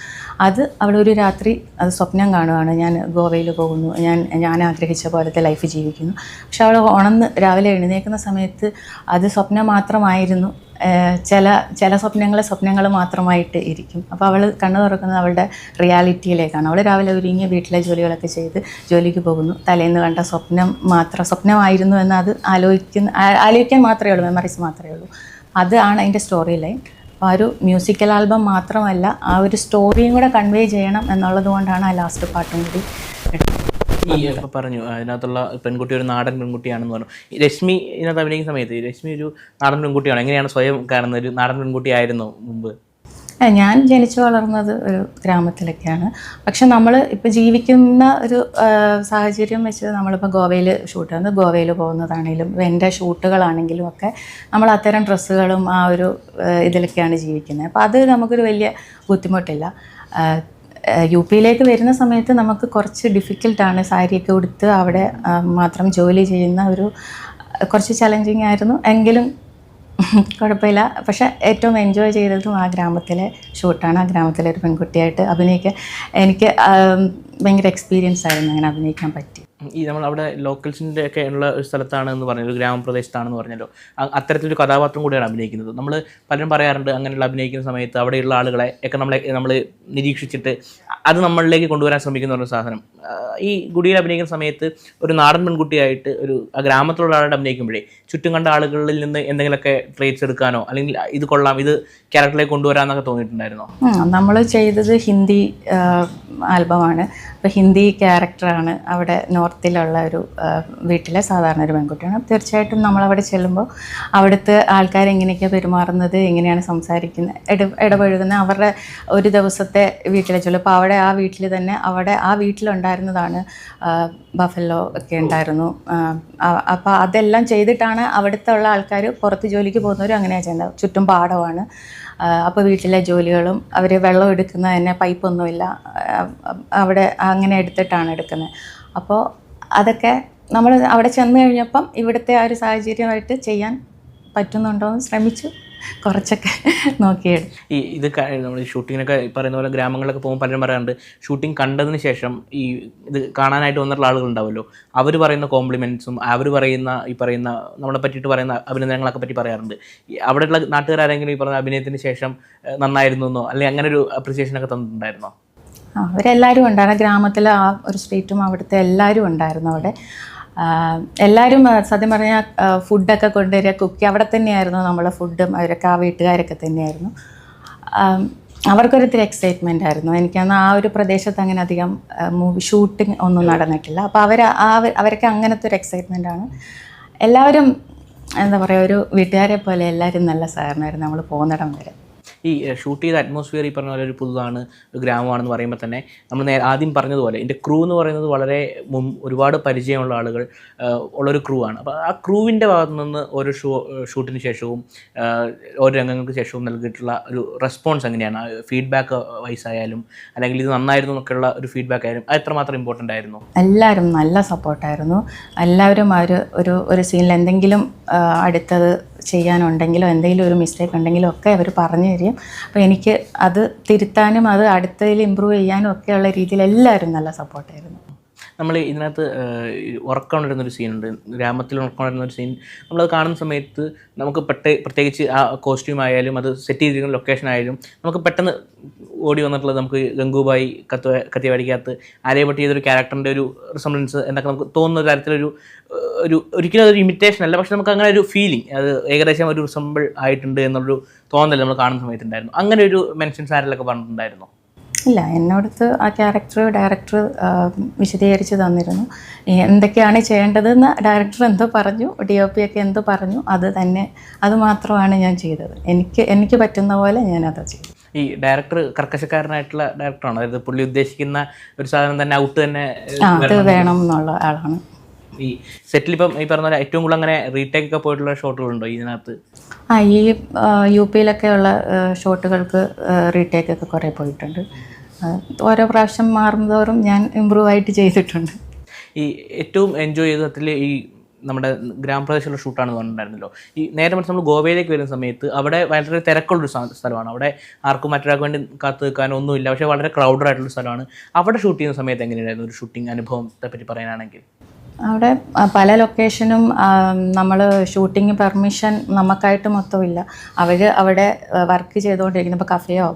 അത് അവളൊരു രാത്രി അത് സ്വപ്നം കാണുകയാണ്, ഞാൻ ഗോവയിൽ പോകുന്നു, ഞാൻ ആഗ്രഹിച്ച പോലത്തെ ലൈഫ് ജീവിക്കുന്നു. പക്ഷെ അവൾ ഉണർന്ന് രാവിലെ എഴുന്നേൽക്കുന്ന സമയത്ത് അത് സ്വപ്നം മാത്രമായിരുന്നു. ചില സ്വപ്നങ്ങൾ മാത്രമായിട്ട് ഇരിക്കും. അപ്പോൾ അവൾ കണ്ണു തുറക്കുന്നത് അവളുടെ റിയാലിറ്റിയിലേക്കാണ്. അവൾ രാവിലെ ഒരുങ്ങി വീട്ടിലെ ജോലികളൊക്കെ ചെയ്ത് ജോലിക്ക് പോകുന്നു. തലേന്ന് കണ്ട സ്വപ്നമായിരുന്നു എന്ന് അത് ആലോചിക്കാൻ മാത്രമേ ഉള്ളൂ, മെമ്മറീസ് മാത്രമേ ഉള്ളൂ. അതാണ് അതിൻ്റെ സ്റ്റോറി ലൈൻ. അപ്പോൾ ആ ഒരു മ്യൂസിക്കൽ ആൽബം മാത്രമല്ല, ആ ഒരു സ്റ്റോറിയും കൂടെ കൺവേ ചെയ്യണം എന്നുള്ളത് കൊണ്ടാണ് ആ ലാസ്റ്റ് പാട്ടും കൂടി എടുത്തത്. ഈ പറഞ്ഞു അതിനകത്തുള്ള പെൺകുട്ടി ഒരു നാടൻ പെൺകുട്ടിയാണെന്ന് പറഞ്ഞു. രശ്മി ഇതിനകത്ത് അഭിനയിക്കുന്ന സമയത്ത് രശ്മി ഒരു നാടൻ പെൺകുട്ടിയാണ്, എങ്ങനെയാണ് സ്വയം കാണുന്നത്? ഒരു നാടൻ പെൺകുട്ടിയായിരുന്നു മുമ്പ്? ഞാൻ ജനിച്ചു വളർന്നത് ഒരു ഗ്രാമത്തിലൊക്കെയാണ്. പക്ഷെ നമ്മൾ ഇപ്പോൾ ജീവിക്കുന്ന ഒരു സാഹചര്യം വെച്ച് നമ്മളിപ്പോൾ ഗോവയിൽ ഷൂട്ട് ചെയ്യുന്നത്, ഗോവയിൽ പോകുന്നതാണെങ്കിലും എൻ്റെ ഷൂട്ടുകളാണെങ്കിലും ഒക്കെ നമ്മൾ അത്തരം ഡ്രസ്സുകളും ആ ഒരു ഇതിലൊക്കെയാണ് ജീവിക്കുന്നത്. അപ്പോൾ അത് നമുക്കൊരു വലിയ ബുദ്ധിമുട്ടില്ല. യു പിയിലേക്ക് വരുന്ന സമയത്ത് നമുക്ക് കുറച്ച് ഡിഫിക്കൽട്ടാണ്. സാരിയൊക്കെ ഉടുത്ത് അവിടെ മാത്രം ജോലി ചെയ്യുന്ന ഒരു കുറച്ച് ചലഞ്ചിങ് ആയിരുന്നു. എങ്കിലും കുഴപ്പമില്ല. പക്ഷെ ഏറ്റവും എൻജോയ് ചെയ്തതും ആ ഗ്രാമത്തിലെ ഷൂട്ടാണ്. ആ ഗ്രാമത്തിലെ ഒരു പെൺകുട്ടിയായിട്ട് അഭിനയിക്കാൻ എനിക്ക് ഭയങ്കര എക്സ്പീരിയൻസ് ആയിരുന്നു, അങ്ങനെ അഭിനയിക്കാൻ പറ്റി. ഈ നമ്മൾ അവിടെ ലോക്കൽസിൻ്റെ ഒക്കെ ഉള്ള ഒരു സ്ഥലത്താണ് എന്ന് പറഞ്ഞു, ഒരു ഗ്രാമപ്രദേശത്താണെന്ന് പറഞ്ഞല്ലോ. അത്തരത്തിലൊരു കഥാപാത്രം കൂടിയാണ് അഭിനയിക്കുന്നത്. നമ്മൾ പലരും പറയാറുണ്ട്, അങ്ങനെയുള്ള അഭിനയിക്കുന്ന സമയത്ത് അവിടെയുള്ള ആളുകളെ ഒക്കെ നമ്മൾ നിരീക്ഷിച്ചിട്ട് അത് നമ്മളിലേക്ക് കൊണ്ടുവരാൻ ശ്രമിക്കുന്ന ഒരു സാധനം. ഈ ഗുഡിയിൽ അഭിനയിക്കുന്ന സമയത്ത് ഒരു നാടൻ പെൺകുട്ടിയായിട്ട് ഒരു ഗ്രാമത്തിലുള്ള ആളുടെ അഭിനയിക്കുമ്പോഴേ ചുറ്റും കണ്ട ആളുകളിൽ നിന്ന് എന്തെങ്കിലുമൊക്കെ ട്രേറ്റ്സ് എടുക്കാനോ അല്ലെങ്കിൽ ഇത് കൊള്ളാം, ഇത് ക്യാരക്ടറിലേക്ക് കൊണ്ടുവരാമെന്നൊക്കെ തോന്നിയിട്ടുണ്ടായിരുന്നോ? നമ്മൾ ചെയ്തത് ഹിന്ദി ആൽബമാണ്. അപ്പോൾ ഹിന്ദി ക്യാരക്ടറാണ്. അവിടെ നോർത്തിലുള്ള ഒരു വീട്ടിലെ സാധാരണ ഒരു പെൺകുട്ടിയാണ്. തീർച്ചയായിട്ടും നമ്മളവിടെ ചെല്ലുമ്പോൾ അവിടുത്തെ ആൾക്കാരെങ്ങനെയൊക്കെയാണ് പെരുമാറുന്നത്, എങ്ങനെയാണ് സംസാരിക്കുന്നത്, ഇടപഴകുന്നത്, അവരുടെ ഒരു ദിവസത്തെ വീട്ടിലെ ചൊല്ലും. അപ്പോൾ അവിടെ ആ വീട്ടിൽ തന്നെ ആ വീട്ടിലുണ്ടായിരുന്നതാണ് ബഫല്ലോ ഒക്കെ ഉണ്ടായിരുന്നു. അപ്പോൾ അതെല്ലാം ചെയ്തിട്ടാണ് അവിടുത്തെ ഉള്ള ആൾക്കാർ, പുറത്ത് ജോലിക്ക് പോകുന്നവരും അങ്ങനെയാണ് ചെയ്യുന്നത്. ചുറ്റും പാടമാണ്. അപ്പോൾ വീട്ടിലെ ജോലികളും അവർ വെള്ളം എടുക്കുന്നത് തന്നെ പൈപ്പൊന്നുമില്ല, അവിടെ അങ്ങനെ എടുത്തിട്ടാണ് എടുക്കുന്നത്. അപ്പോൾ അതൊക്കെ നമ്മൾ അവിടെ ചെന്ന് കഴിഞ്ഞപ്പം ഇവിടുത്തെ ആ ഒരു സാഹചര്യമായിട്ട് ചെയ്യാൻ പറ്റുന്നുണ്ടോ എന്ന് ശ്രമിച്ചു, കുറച്ചൊക്കെ നോക്കിയെടുത്തു. ഇത് നമ്മൾ ഷൂട്ടിങ്ങിനൊക്കെ പറയുന്ന പോലെ ഗ്രാമങ്ങളിലൊക്കെ പോകുമ്പോൾ പലരും പറയാറുണ്ട്, ഷൂട്ടിംഗ് കണ്ടതിന് ശേഷം ഈ ഇത് കാണാനായിട്ട് വന്നിട്ടുള്ള ആളുകളുണ്ടാവുമല്ലോ, അവർ പറയുന്ന കോംപ്ലിമെൻറ്റ്സും അവർ പറയുന്ന ഈ പറയുന്ന നമ്മളെ പറ്റിയിട്ട് പറയുന്ന അഭിനന്ദനങ്ങളൊക്കെ പറ്റി പറയാറുണ്ട്. അവിടെയുള്ള നാട്ടുകാരെങ്കിലും ഈ പറഞ്ഞ അഭിനയത്തിന് ശേഷം നന്നായിരുന്നു എന്നോ അല്ലെങ്കിൽ അങ്ങനെ ഒരു അപ്രിസിയേഷനൊക്കെ തന്നിട്ടുണ്ടായിരുന്നോ? അവരെല്ലാവരും ഉണ്ടായിരുന്നു. ഗ്രാമത്തിലെ ആ ഒരു സ്ട്രീറ്റും അവിടുത്തെ എല്ലാവരും ഉണ്ടായിരുന്നു. അവിടെ എല്ലാവരും സത്യം പറഞ്ഞാൽ ഫുഡൊക്കെ കൊണ്ടുവരിക, കുക്ക് അവിടെ തന്നെയായിരുന്നു നമ്മളെ ഫുഡും. അവരൊക്കെ ആ വീട്ടുകാരൊക്കെ തന്നെയായിരുന്നു. അവർക്കൊരിത്തിരി എക്സൈറ്റ്മെൻ്റ് ആയിരുന്നു. എനിക്കന്ന് ആ ഒരു പ്രദേശത്ത് അങ്ങനെ അധികം മൂവി ഷൂട്ടിംഗ് ഒന്നും നടന്നിട്ടില്ല. അപ്പോൾ അവരൊക്കെ അങ്ങനത്തെ ഒരു എക്സൈറ്റ്മെൻറ്റാണ്. എല്ലാവരും എന്താ പറയുക, ഒരു വീട്ടുകാരെ പോലെ എല്ലാവരും നല്ല സഹകരണമായിരുന്നു നമ്മൾ പോകുന്നിടം വരെ. ഈ ഷൂട്ട് ചെയ്ത അറ്റ്മോസ്ഫിയർ ഈ പറഞ്ഞ പോലെ ഒരു പുതുതാണ്, ഒരു ഗ്രാമമാണെന്ന് പറയുമ്പോൾ തന്നെ നമ്മൾ ആദ്യം പറഞ്ഞതുപോലെ ഇതിൻ്റെ ക്രൂ എന്ന് പറയുന്നത് വളരെ ഒരുപാട് പരിചയമുള്ള ആളുകൾ ഉള്ളൊരു ക്രൂ ആണ്. അപ്പോൾ ആ ക്രൂവിൻ്റെ ഭാഗത്തു നിന്ന് ഓരോ ഷൂട്ടിന് ശേഷവും ഓരോ രംഗങ്ങൾക്ക് ശേഷവും നൽകിയിട്ടുള്ള ഒരു റെസ്പോൺസ് എങ്ങനെയാണ്? ഫീഡ്ബാക്ക് വൈസ് ആയാലും അല്ലെങ്കിൽ ഇത് നന്നായിരുന്നു എന്നൊക്കെയുള്ള ഒരു ഫീഡ്ബാക്ക് ആയാലും അത് എത്രമാത്രം ഇമ്പോർട്ടൻ്റ് ആയിരുന്നു? എല്ലാവരും നല്ല സപ്പോർട്ടായിരുന്നു. എല്ലാവരും ഒരു സീനിൽ എന്തെങ്കിലും അടുത്തത് ചെയ്യാനുണ്ടെങ്കിലോ എന്തെങ്കിലും ഒരു മിസ്റ്റേക്ക് ഉണ്ടെങ്കിലോ ഒക്കെ അവർ പറഞ്ഞു തരും. അപ്പോൾ എനിക്ക് അത് തിരുത്താനും അത് അടുത്തതിൽ ഇമ്പ്രൂവ് ചെയ്യാനും ഒക്കെയുള്ള രീതിയിൽ എല്ലാവരും നല്ല സപ്പോർട്ടായിരുന്നു. നമ്മൾ ഇതിനകത്ത് ഉറക്കമുണ്ടിരുന്നൊരു സീനുണ്ട്, ഗ്രാമത്തിൽ ഉറക്കമുണ്ടിരുന്നൊരു സീൻ. നമ്മളത് കാണുന്ന സമയത്ത് നമുക്ക് പ്രത്യേകിച്ച് ആ കോസ്റ്റ്യൂം ആയാലും അത് സെറ്റ് ചെയ്തിരിക്കുന്ന ലൊക്കേഷൻ ആയാലും നമുക്ക് പെട്ടെന്ന് ഓടി വന്നിട്ടുള്ളത് നമുക്ക് ഗംഗൂബായി കത്തിയവാടിക്കകത്ത് ആര്യഭട്ട് ചെയ്തൊരു ക്യാരക്ടറിൻ്റെ ഒരു റിസംബ്ലൻസ് എന്നൊക്കെ നമുക്ക് തോന്നുന്ന തരത്തിലൊരു ഒരിക്കലും അതൊരു ഇമിറ്റേഷൻ അല്ല, പക്ഷെ നമുക്ക് അങ്ങനെ ഒരു ഫീലിംഗ്, അത് ഏകദേശം ഒരു റിസംബിൾ ആയിട്ടുണ്ട് എന്നുള്ളൊരു തോന്നൽ നമ്മൾ കാണുന്ന സമയത്തുണ്ടായിരുന്നു. അങ്ങനെ ഒരു മെൻഷൻസ് ആരെങ്കിലൊക്കെ പറഞ്ഞിട്ടുണ്ടായിരുന്നു? ഇല്ല, എന്നോടത്ത് ആ ഡയറക്ടർ വിശദീകരിച്ച് തന്നിരുന്നു എന്തൊക്കെയാണ് ചെയ്യേണ്ടതെന്ന്. ഡയറക്ടർ എന്തോ പറഞ്ഞു, DOP ഒക്കെ എന്തോ പറഞ്ഞു, അത് മാത്രമാണ് ഞാൻ ചെയ്തത്. എനിക്ക് പറ്റുന്ന പോലെ ഞാനത് ചെയ്തു. ഈ ഡയറക്ടർ കർക്കശക്കാരനായിട്ടുള്ള ഡയറക്ടറാണ്, അതായത് പുള്ളി ഉദ്ദേശിക്കുന്ന ഒരു സാധനം തന്നെ ഔട്ട് തന്നെ അത് വേണം എന്നുള്ള ആളാണ്. ഈ സെറ്റിൽ ഇപ്പം ഈ പറഞ്ഞ ഏറ്റവും കൂടുതൽ അങ്ങനെ റീടേക്ക് ഒക്കെ പോയിട്ടുള്ള ഷോട്ടുകളുണ്ടോ ഇതിനകത്ത്? ഈ UP ഉള്ള ഷോട്ടുകൾക്ക് റീടേക്ക് ഒക്കെ കുറേ പോയിട്ടുണ്ട്. ഓരോ പ്രാവശ്യം മാറുന്നതോറും ഞാൻ ഇമ്പ്രൂവ് ആയിട്ട് ചെയ്തിട്ടുണ്ട്. ഈ ഏറ്റവും എൻജോയ് ചെയ്തതിൽ ഈ നമ്മുടെ ഗ്രാമപ്രദേശമുള്ള ഷൂട്ടാണെന്ന് പറഞ്ഞിട്ടുണ്ടായിരുന്നല്ലോ. ഈ നേരെ മറിച്ച് നമ്മൾ ഗോവയിലേക്ക് വരുന്ന സമയത്ത് അവിടെ വളരെ തിരക്കുള്ളൊരു സ്ഥലമാണ്, അവിടെ ആർക്കും മറ്റൊരാൾക്ക് വേണ്ടി കാത്തു നിൽക്കാനോ ഒന്നുമില്ല, പക്ഷേ വളരെ ക്രൗഡഡ് ആയിട്ടുള്ള സ്ഥലമാണ്. അവിടെ ഷൂട്ട് ചെയ്യുന്ന സമയത്ത് എങ്ങനെയായിരുന്നു ഒരു ഷൂട്ടിംഗ് അനുഭവത്തെ പറ്റി പറയാനാണെങ്കിൽ? അവിടെ പല ലൊക്കേഷനും നമ്മൾ ഷൂട്ടിങ് പെർമിഷൻ നമുക്കായിട്ട് മൊത്തമില്ല. അവിടെ വർക്ക് ചെയ്തുകൊണ്ടിരിക്കുന്നത്, ഇപ്പോൾ കഫേയോ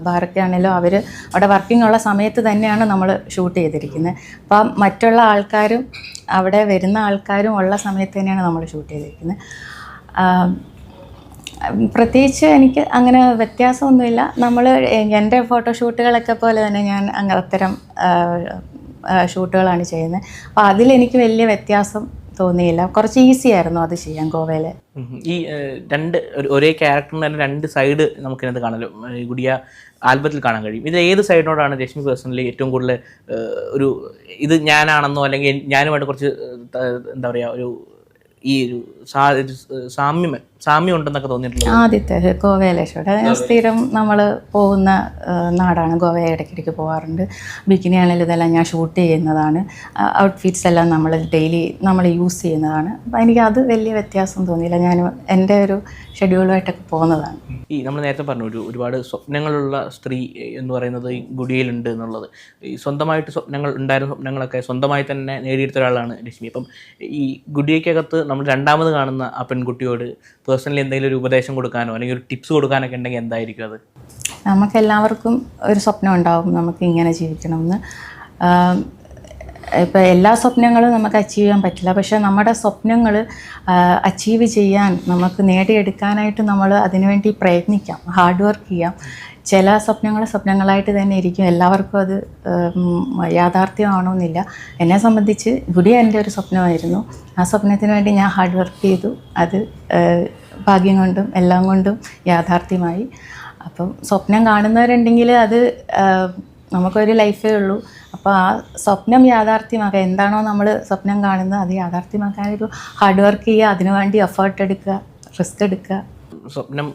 ബാറൊക്കെ ആണെങ്കിലും അവർ അവിടെ വർക്കിംഗ് ഉള്ള സമയത്ത് തന്നെയാണ് നമ്മൾ ഷൂട്ട് ചെയ്തിരിക്കുന്നത്. അപ്പം മറ്റുള്ള ആൾക്കാരും അവിടെ വരുന്ന ആൾക്കാരും ഉള്ള സമയത്ത് തന്നെയാണ് നമ്മൾ ഷൂട്ട് ചെയ്തിരിക്കുന്നത്. പ്രത്യേകിച്ച് എനിക്ക് അങ്ങനെ വ്യത്യാസമൊന്നുമില്ല. എൻ്റെ ഫോട്ടോഷൂട്ടുകളൊക്കെ പോലെ തന്നെ ഞാൻ അത്തരം ഷൂട്ടുകളാണ് ചെയ്യുന്നത്. അപ്പോൾ അതിലെനിക്ക് വലിയ വ്യത്യാസം തോന്നിയില്ല, കുറച്ച് ഈസി ആയിരുന്നു അത് ചെയ്യാൻ ഗോവയിൽ. ഈ ഒരേ ക്യാരക്ടറിന് തന്നെ രണ്ട് സൈഡ് നമുക്കിനകത്ത് കാണാമല്ലോ, ഗുഡിയ ആൽബത്തിൽ കാണാൻ കഴിയും. ഇത് ഏത് സൈഡിനോടാണ് രശ്മി പേഴ്സണലി ഏറ്റവും കൂടുതൽ ഇത് ഞാനാണെന്നോ അല്ലെങ്കിൽ ഞാനുമായിട്ട് കുറച്ച് എന്താ പറയുക ഈ ഒരു സാമ്യം ഉണ്ടെന്നൊക്കെ തോന്നിയിട്ടുള്ളത്? ആദ്യത്തെ ഗോവയിലെ ഷൂട്ട് സ്ഥിരം നമ്മൾ പോകുന്ന നാടാണ്. ഗോവയെ ഇടയ്ക്കിടയ്ക്ക് പോകാറുണ്ട്. ബിക്കിനി ആണെങ്കിലും ഇതെല്ലാം ഞാൻ ഷൂട്ട് ചെയ്യുന്നതാണ്. ഔട്ട്ഫിറ്റ്സ് എല്ലാം ഡെയിലി നമ്മൾ യൂസ് ചെയ്യുന്നതാണ്. അപ്പം എനിക്കത് വലിയ വ്യത്യാസം തോന്നിയില്ല. ഞാൻ എൻ്റെ ഒരു ഷെഡ്യൂളുമായിട്ടൊക്കെ പോകുന്നതാണ്. ഈ നമ്മൾ നേരത്തെ പറഞ്ഞു ഒരുപാട് സ്വപ്നങ്ങളുള്ള സ്ത്രീ എന്ന് പറയുന്നത് ഈ ഗുഡിയയിലുണ്ട് എന്നുള്ളത്. ഈ സ്വന്തമായിട്ട് സ്വപ്നങ്ങളൊക്കെ സ്വന്തമായി തന്നെ നേടിയെടുത്ത ഒരാളാണ് രശ്മി. അപ്പം ഈ ഗുഡിയക്കകത്ത് നമ്മൾ രണ്ടാമത് കാണുന്ന ആ പെൺകുട്ടിയോട് പേഴ്സണലി എന്തെങ്കിലും ഒരു ഉപദേശം കൊടുക്കാനോ അല്ലെങ്കിൽ ഒരു ടിപ്സ് കൊടുക്കാനൊക്കെ ഉണ്ടെങ്കിൽ എന്തായിരിക്കും അത്? നമുക്കെല്ലാവർക്കും ഒരു സ്വപ്നം ഉണ്ടാവും, നമുക്ക് ഇങ്ങനെ ജീവിക്കണമെന്ന്. ഇപ്പോൾ എല്ലാ സ്വപ്നങ്ങളും നമുക്ക് അച്ചീവ് ചെയ്യാൻ പറ്റില്ല, പക്ഷേ നമ്മുടെ സ്വപ്നങ്ങൾ അച്ചീവ് ചെയ്യാൻ, നമുക്ക് നേടിയെടുക്കാനായിട്ട് നമ്മൾ അതിനുവേണ്ടി പ്രയത്നിക്കാം, ഹാർഡ് വർക്ക് ചെയ്യാം. ചില സ്വപ്നങ്ങളായിട്ട് തന്നെ ഇരിക്കും, എല്ലാവർക്കും അത് യാഥാർത്ഥ്യമാണോന്നില്ല. എന്നെ സംബന്ധിച്ച് ഗുഡിയ എൻ്റെ ഒരു സ്വപ്നമായിരുന്നു. ആ സ്വപ്നത്തിന് വേണ്ടി ഞാൻ ഹാർഡ് വർക്ക് ചെയ്തു. അത് ഭാഗ്യം കൊണ്ടും എല്ലാം കൊണ്ടും യാഥാർത്ഥ്യമായി. അപ്പം സ്വപ്നം കാണുന്നവരുണ്ടെങ്കിൽ അത് നമുക്കൊരു ലൈഫേ ഉള്ളൂ. അപ്പോൾ ആ സ്വപ്നം യാഥാർത്ഥ്യമാക്കുക, എന്താണോ നമ്മൾ സ്വപ്നം കാണുന്നത് അത് യാഥാർത്ഥ്യമാക്കാനൊരു ഹാർഡ് വർക്ക് ചെയ്യുക, അതിനുവേണ്ടി എഫേർട്ട് എടുക്കുക, റിസ്ക് എടുക്കുക. സ്വപ്നം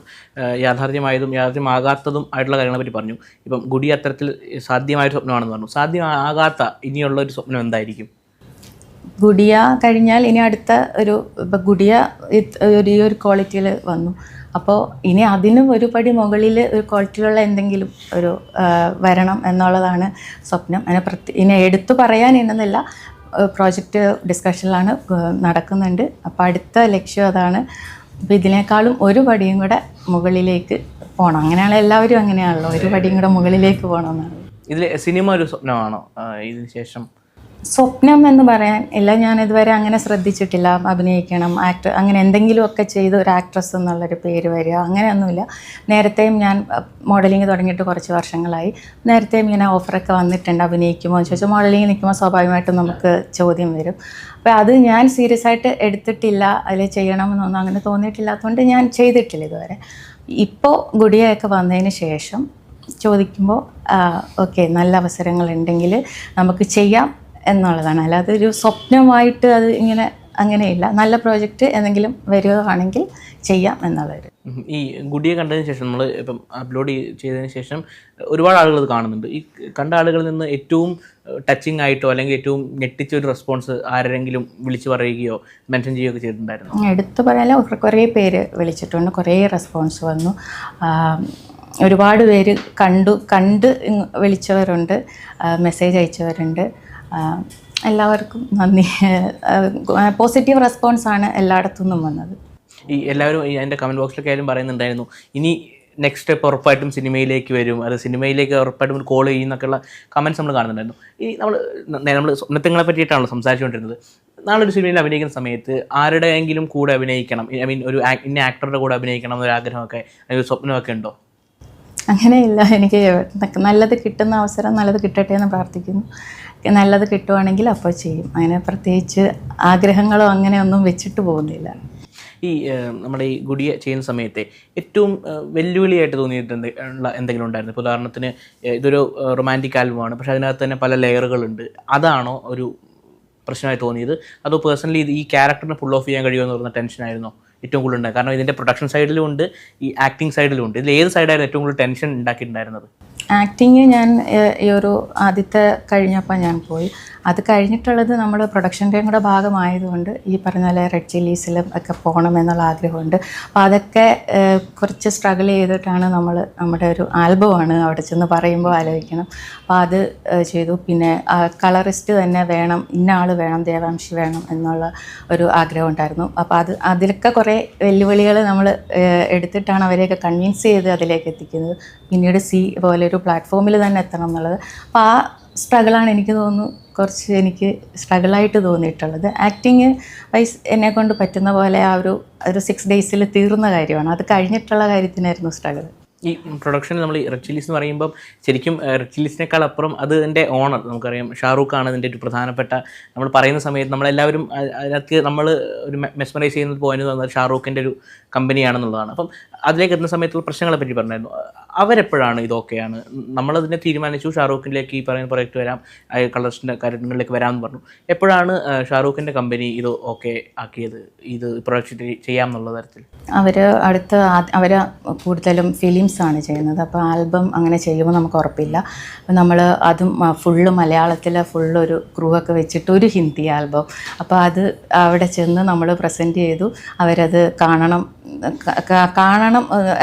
യാഥാർത്ഥ്യമായതും യാഥാർത്ഥ്യമാകാത്തതും ആയിട്ടുള്ള കാര്യങ്ങളെ പറ്റി പറഞ്ഞു. ഇപ്പം ഗുഡിയ അത്തരത്തിൽ സാധ്യമായൊരു സ്വപ്നമാണെന്ന് പറഞ്ഞു. സാധ്യമാകാത്ത ഇനിയുള്ള ഒരു സ്വപ്നം എന്തായിരിക്കും? ഗുഡിയ കഴിഞ്ഞാൽ ഇനി അടുത്ത ഇപ്പം ഗുഡിയ ഈ ഒരു ക്വാളിറ്റിയിൽ വന്നു. അപ്പോൾ ഇനി അതിനും ഒരു പടി മുകളിൽ ഒരു ക്വാളിറ്റിയിലുള്ള എന്തെങ്കിലും വരണം എന്നുള്ളതാണ് സ്വപ്നം. ഇനി എടുത്തു പറയാൻ എന്നുന്നില്ല, പ്രോജക്റ്റ് ഡിസ്കഷനിലാണ് നടക്കുന്നുണ്ട്. അപ്പോൾ അടുത്ത ലക്ഷ്യം അതാണ്. അപ്പോൾ ഇതിനേക്കാളും ഒരു പടിയും കൂടെ മുകളിലേക്ക് പോകണം. അങ്ങനെയാണ് എല്ലാവരും, അങ്ങനെയാണല്ലോ, ഒരു പടിയും കൂടെ മുകളിലേക്ക് പോകണമെന്നാണ്. ഇതിൽ സിനിമ ഒരു സ്വപ്നമാണോ ഇതിന് ശേഷം? സ്വപ്നം എന്ന് പറയാൻ ഇല്ല, ഞാൻ ഇതുവരെ അങ്ങനെ ശ്രദ്ധിച്ചിട്ടില്ല. അഭിനയിക്കണം, അങ്ങനെ എന്തെങ്കിലുമൊക്കെ ചെയ്ത് ഒരു ആക്ട്രസ് എന്നുള്ളൊരു പേര് വരിക, അങ്ങനെയൊന്നുമില്ല. നേരത്തെയും ഞാൻ മോഡലിംഗ് തുടങ്ങിയിട്ട് കുറച്ച് വർഷങ്ങളായി. നേരത്തെയും ഇങ്ങനെ ഓഫറൊക്കെ വന്നിട്ടുണ്ട്, അഭിനയിക്കുമോ എന്ന് ചോദിച്ചാൽ മോഡലിംഗ് നിൽക്കുമ്പോൾ സ്വാഭാവികമായിട്ടും നമുക്ക് ചോദ്യം വരും. അപ്പോൾ അത് ഞാൻ സീരിയസ് ആയിട്ട് എടുത്തിട്ടില്ല, അതിൽ ചെയ്യണമെന്നൊന്നും അങ്ങനെ തോന്നിയിട്ടില്ലാത്തതുകൊണ്ട് ഞാൻ ചെയ്തിട്ടില്ല ഇതുവരെ. ഇപ്പോൾ ഗുഡിയൊക്കെ വന്നതിന് ശേഷം ചോദിക്കുമ്പോൾ ഓക്കെ, നല്ല അവസരങ്ങളുണ്ടെങ്കിൽ നമുക്ക് ചെയ്യാം എന്നുള്ളതാണ്. അല്ലാതെ ഒരു സ്വപ്നമായിട്ട് അത് അങ്ങനെയില്ല. നല്ല പ്രോജക്റ്റ് എന്തെങ്കിലും വരികയാണെങ്കിൽ ചെയ്യാം എന്നുള്ളൊരു. ഈ ഗുഡിയെ കണ്ടതിന് ശേഷം നമ്മൾ ഇപ്പം അപ്ലോഡ് ചെയ്തതിന് ശേഷം ഒരുപാട് ആളുകൾ ഇത് കാണുന്നുണ്ട്. ഈ കണ്ട ആളുകളിൽ നിന്ന് ഏറ്റവും ടച്ചിങ് ആയിട്ടോ അല്ലെങ്കിൽ ഏറ്റവും ഞെട്ടിച്ച ഒരു റെസ്പോൺസ് ആരെങ്കിലും വിളിച്ചു പറയുകയോ മെൻഷൻ ചെയ്യുകയൊക്കെ ചെയ്തിട്ടുണ്ടായിരുന്നു? എടുത്തു പറയാൻ കുറേ പേര് വിളിച്ചിട്ടുണ്ട്, കുറേ റെസ്പോൺസ് വന്നു. ഒരുപാട് പേര് കണ്ട് വിളിച്ചവരുണ്ട്, മെസ്സേജ് അയച്ചവരുണ്ട്. എല്ലാവർക്കും നന്ദി. പോസിറ്റീവ് റെസ്പോൺസാണ് എല്ലായിടത്തു നിന്നും വന്നത്. ഈ എല്ലാവരും എൻ്റെ കമൻറ്റ് ബോക്സിലൊക്കെ ആയാലും പറയുന്നുണ്ടായിരുന്നു ഇനി നെക്സ്റ്റ് സ്റ്റെപ്പ് ഉറപ്പായിട്ടും സിനിമയിലേക്ക് വരും, അത് സിനിമയിലേക്ക് ഉറപ്പായിട്ടും കോൾ ചെയ്യുന്നൊക്കെയുള്ള കമൻറ്റ്സ് നമ്മൾ കാണുന്നുണ്ടായിരുന്നു. ഈ നമ്മൾ സ്വപ്നങ്ങളെ പറ്റിയിട്ടാണല്ലോ സംസാരിച്ചുകൊണ്ടിരുന്നത്. നാളെ ഒരു സിനിമയിൽ അഭിനയിക്കുന്ന സമയത്ത് ആരുടെയെങ്കിലും കൂടെ അഭിനയിക്കണം, ഐ മീൻ ഒരു ഇന്ന ആക്ടറുടെ കൂടെ അഭിനയിക്കണം എന്നൊരാഗ്രഹമൊക്കെ അല്ലെങ്കിൽ ഒരു സ്വപ്നമൊക്കെ ഉണ്ടോ? അങ്ങനെയില്ല. എനിക്ക് നല്ലത് കിട്ടുന്ന അവസരം നല്ലത് കിട്ടട്ടെ എന്ന് പ്രാർത്ഥിക്കുന്നു. നല്ലത് കിട്ടുവാണെങ്കിൽ അപ്പോൾ ചെയ്യും. അങ്ങനെ പ്രത്യേകിച്ച് ആഗ്രഹങ്ങളോ അങ്ങനെയൊന്നും വെച്ചിട്ട് പോകുന്നില്ല. ഈ നമ്മുടെ ഈ ഗുഡിയ ചെയ്യുന്ന സമയത്തെ ഏറ്റവും വെല്ലുവിളിയായിട്ട് തോന്നിയിട്ടുണ്ട് എന്തെങ്കിലും ഉണ്ടായിരുന്നു? ഇപ്പോൾ ഉദാഹരണത്തിന് ഇതൊരു റൊമാൻറ്റിക് ആൽബമാണ്, പക്ഷേ അതിനകത്ത് തന്നെ പല ലെയറുകളുണ്ട്. അതാണോ ഒരു പ്രശ്നമായി തോന്നിയത്? അതോ പേഴ്സണലി ഈ ക്യാരക്ടറിനെ ഫുൾ ഓഫ് ചെയ്യാൻ കഴിയുമെന്ന് പറഞ്ഞ ടെൻഷനായിരുന്നോ ഏറ്റവും കൂടുതൽ ഉണ്ടായത്? കാരണം ഇതിൻ്റെ പ്രൊഡക്ഷൻ സൈഡിലും ഉണ്ട്, ഈ ആക്ടിങ് സൈഡിലും ഉണ്ട്. ഇതിൽ ഏത് സൈഡായിരുന്നു ഏറ്റവും കൂടുതൽ ടെൻഷൻ ഉണ്ടാക്കിയിട്ടുണ്ടായിരുന്നത്? ആക്ടിങ് ഞാൻ ഈ ഒരു ആദ്യത്തെ കഴിഞ്ഞപ്പോൾ ഞാൻ പോയി. അത് കഴിഞ്ഞിട്ടുള്ളത് നമ്മൾ പ്രൊഡക്ഷൻ്റെയും കൂടെ ഭാഗമായതുകൊണ്ട് ഈ പറഞ്ഞ പോലെ റെഡ് ചില്ലീസിലും ഒക്കെ പോകണമെന്നുള്ള ആഗ്രഹമുണ്ട്. അപ്പോൾ അതൊക്കെ കുറച്ച് സ്ട്രഗിൾ ചെയ്തിട്ടാണ് നമ്മുടെ ഒരു ആൽബമാണ് അവിടെ ചെന്ന് പറയുമ്പോൾ ആലോചിക്കണം. അപ്പോൾ അത് ചെയ്തു. പിന്നെ കളറിസ്റ്റ് തന്നെ വേണം, ഇന്ന ആൾ വേണം, ദേവാംശി വേണം എന്നുള്ള ഒരു ആഗ്രഹം ഉണ്ടായിരുന്നു. അപ്പോൾ അതിലൊക്കെ കുറേ വെല്ലുവിളികൾ നമ്മൾ എടുത്തിട്ടാണ് അവരെയൊക്കെ കൺവിൻസ് ചെയ്ത് അതിലേക്ക് എത്തിക്കുന്നത്. പിന്നീട് പോലൊരു പ്ലാറ്റ്ഫോമിൽ തന്നെ എത്തണം എന്നുള്ളത്. അപ്പോൾ ആ സ്ട്രഗിളാണ് എനിക്ക് തോന്നുന്നു എനിക്ക് സ്ട്രഗിളായിട്ട് തോന്നിയിട്ടുള്ളത്. ആക്ടിങ് വൈസ് എന്നെക്കൊണ്ട് പറ്റുന്ന പോലെ ആ ഒരു 6 ഡേയ്സിൽ തീർന്ന കാര്യമാണ്. അത് കഴിഞ്ഞിട്ടുള്ള കാര്യത്തിനായിരുന്നു സ്ട്രഗിൾ. ഈ പ്രൊഡക്ഷനിൽ നമ്മൾ ഈ റെഡ് ചില്ലീസ് എന്ന് പറയുമ്പം ശരിക്കും റെഡ് ചില്ലീസിനേക്കാൾ അപ്പുറം അതിൻ്റെ ഓണർ നമുക്കറിയാം ഷാറൂഖ് ആണ് അതിൻ്റെ ഒരു പ്രധാനപ്പെട്ട. നമ്മൾ പറയുന്ന സമയത്ത് നമ്മളെല്ലാവരും അതിനകത്ത് നമ്മൾ ഒരു മെസ്മറൈസ് ചെയ്യുന്നത് പോയിന്റ് തോന്നുന്നത് ഷാറൂഖിൻ്റെ ഒരു കമ്പനിയാണെന്നുള്ളതാണ്. അപ്പം അതിലേക്ക് എത്തുന്ന സമയത്തുള്ള പ്രശ്നങ്ങളെ പറ്റി പറഞ്ഞായിരുന്നു. അവരെപ്പോഴാണ് ഇതൊക്കെയാണ് നമ്മളതിനെ തീരുമാനിച്ചു ഷാറൂഖിലേക്ക് ഈ പറയുന്ന പ്രൊജക്റ്റ് വരാം, കളേഴ്സിൻ്റെ കാര്യങ്ങളിലേക്ക് വരാമെന്ന് പറഞ്ഞു. എപ്പോഴാണ് ഷാറൂഖിൻ്റെ കമ്പനി ഇത് ഓക്കെ ആക്കിയത്, ഇത് പ്രൊജക്റ്റ് ചെയ്യാം എന്നുള്ള തരത്തിൽ? അവർ കൂടുതലും ഫിലിംസാണ് ചെയ്യുന്നത്. അപ്പോൾ ആൽബം അങ്ങനെ ചെയ്യുമ്പോൾ നമുക്ക് ഉറപ്പില്ല. നമ്മൾ അതും ഫുള്ള് മലയാളത്തിൽ ഫുള്ളൊരു ക്രൂ ഒക്കെ വെച്ചിട്ട് ഒരു ഹിന്ദി ആൽബം. അപ്പോൾ അത് അവിടെ ചെന്ന് നമ്മൾ പ്രസൻറ്റ് ചെയ്തു. അവരത് കാണണം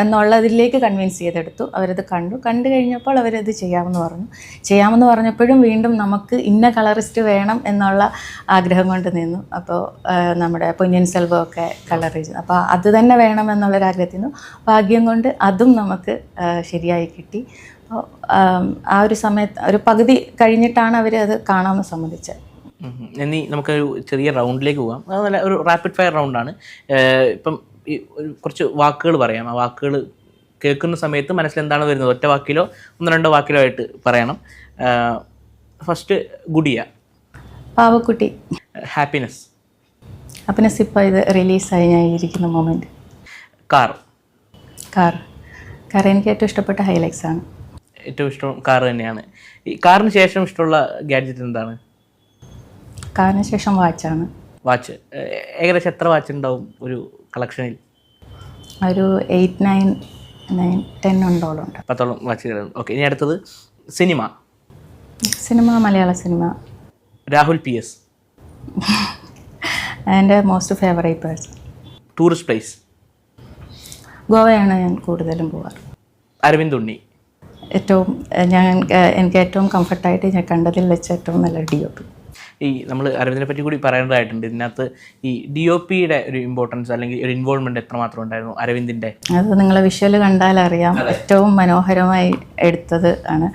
എന്നുള്ളതിലേക്ക് കൺവിൻസ് ചെയ്തെടുത്തു. അവരത് കണ്ടു കഴിഞ്ഞപ്പോൾ അവരത് ചെയ്യാമെന്ന് പറഞ്ഞപ്പോഴും വീണ്ടും നമുക്ക് ഇന്ന കളറിസ്റ്റ് വേണം എന്നുള്ള ആഗ്രഹം കൊണ്ട് നിന്നു. അപ്പോൾ നമ്മുടെ പൊന്നിയിൻ സെൽവമൊക്കെ കളർ ചെയ്തു. അപ്പോൾ അത് തന്നെ വേണം എന്നുള്ളൊരാഗ്രഹത്തിൽ നിന്നു. ഭാഗ്യം കൊണ്ട് അതും നമുക്ക് ശരിയായി കിട്ടി. അപ്പോൾ ആ ഒരു സമയത്ത് ഒരു പകുതി കഴിഞ്ഞിട്ടാണ് അവർ അത് കാണാമെന്ന് സമ്മതിച്ചത്. ഇനി നമുക്കൊരു ചെറിയ റൗണ്ടിലേക്ക് പോകാം. അത് നല്ല ഒരു റാപ്പിഡ് ഫയർ റൗണ്ടാണ്. ഇപ്പം ഈ കുറച്ച് വാക്കുകൾ പറയാം. ആ വാക്കുകൾ കേൾക്കുന്ന സമയത്ത് മനസ്സിലെന്താണ് വരുന്നത് ഒറ്റ വാക്കിലോ 1-2 വാക്കിലോ ആയിട്ട് പറയണം. ഫസ്റ്റ് ഗുഡിയ. പാവക്കുട്ടി. ഹാപ്പിനെസ്. ഇപ്പോൾ ഇത് റിലീസായി ഞാൻ ഇരിക്കുന്ന മൊമെൻറ്റ്. കാർ. എനിക്ക് ഏറ്റവും ഇഷ്ടപ്പെട്ട ഹൈലൈറ്റ്സ് ആണ്. ഏറ്റവും ഇഷ്ടം കാർ തന്നെയാണ്. ഈ കാറിന് ശേഷം ഇഷ്ടമുള്ള ഗാഡ്ജറ്റ് എന്താണ്? കാറിന് ശേഷം വാച്ചാണ്. വാച്ച്. ഏകദേശം എത്ര വാച്ച് ഉണ്ടാവും ഒരു കളക്ഷനിൽ? ഒരു 8, 9, 10 ഉണ്ടോളം. 10ഓളം വാച്ചുകളുണ്ട്. ഓക്കെ, ഇനി അടുത്തത് സിനിമ. മലയാള സിനിമ. രാഹുൽ PS. എൻ്റെ most favourite person. Tourist place. ഗോവയാണ് ഞാൻ കൂടുതലും പോവാറ്. അരവിന്ദ് ഉണ്ണി. എനിക്ക് ഏറ്റവും കംഫർട്ടായിട്ട് ഞാൻ കണ്ടതിൽ വെച്ച് ഏറ്റവും നല്ല DOP. ഈ നമ്മൾ അരവിന്ദിനെ പറ്റി കൂടി പറയേണ്ടതായിട്ടുണ്ട്. ഇതിനകത്ത് ഈ DOPയുടെ ഒരു ഇമ്പോർട്ടൻസ് അല്ലെങ്കിൽ ഒരു ഇൻവോൾവ്മെൻറ്റ് എത്രമാത്രം ഉണ്ടായിരുന്നു അരവിന്ദിൻ്റെ? അത് നിങ്ങളെ വിഷ്വൽ കണ്ടാലറിയാം. ഏറ്റവും മനോഹരമായി എടുത്തത് ആണ്.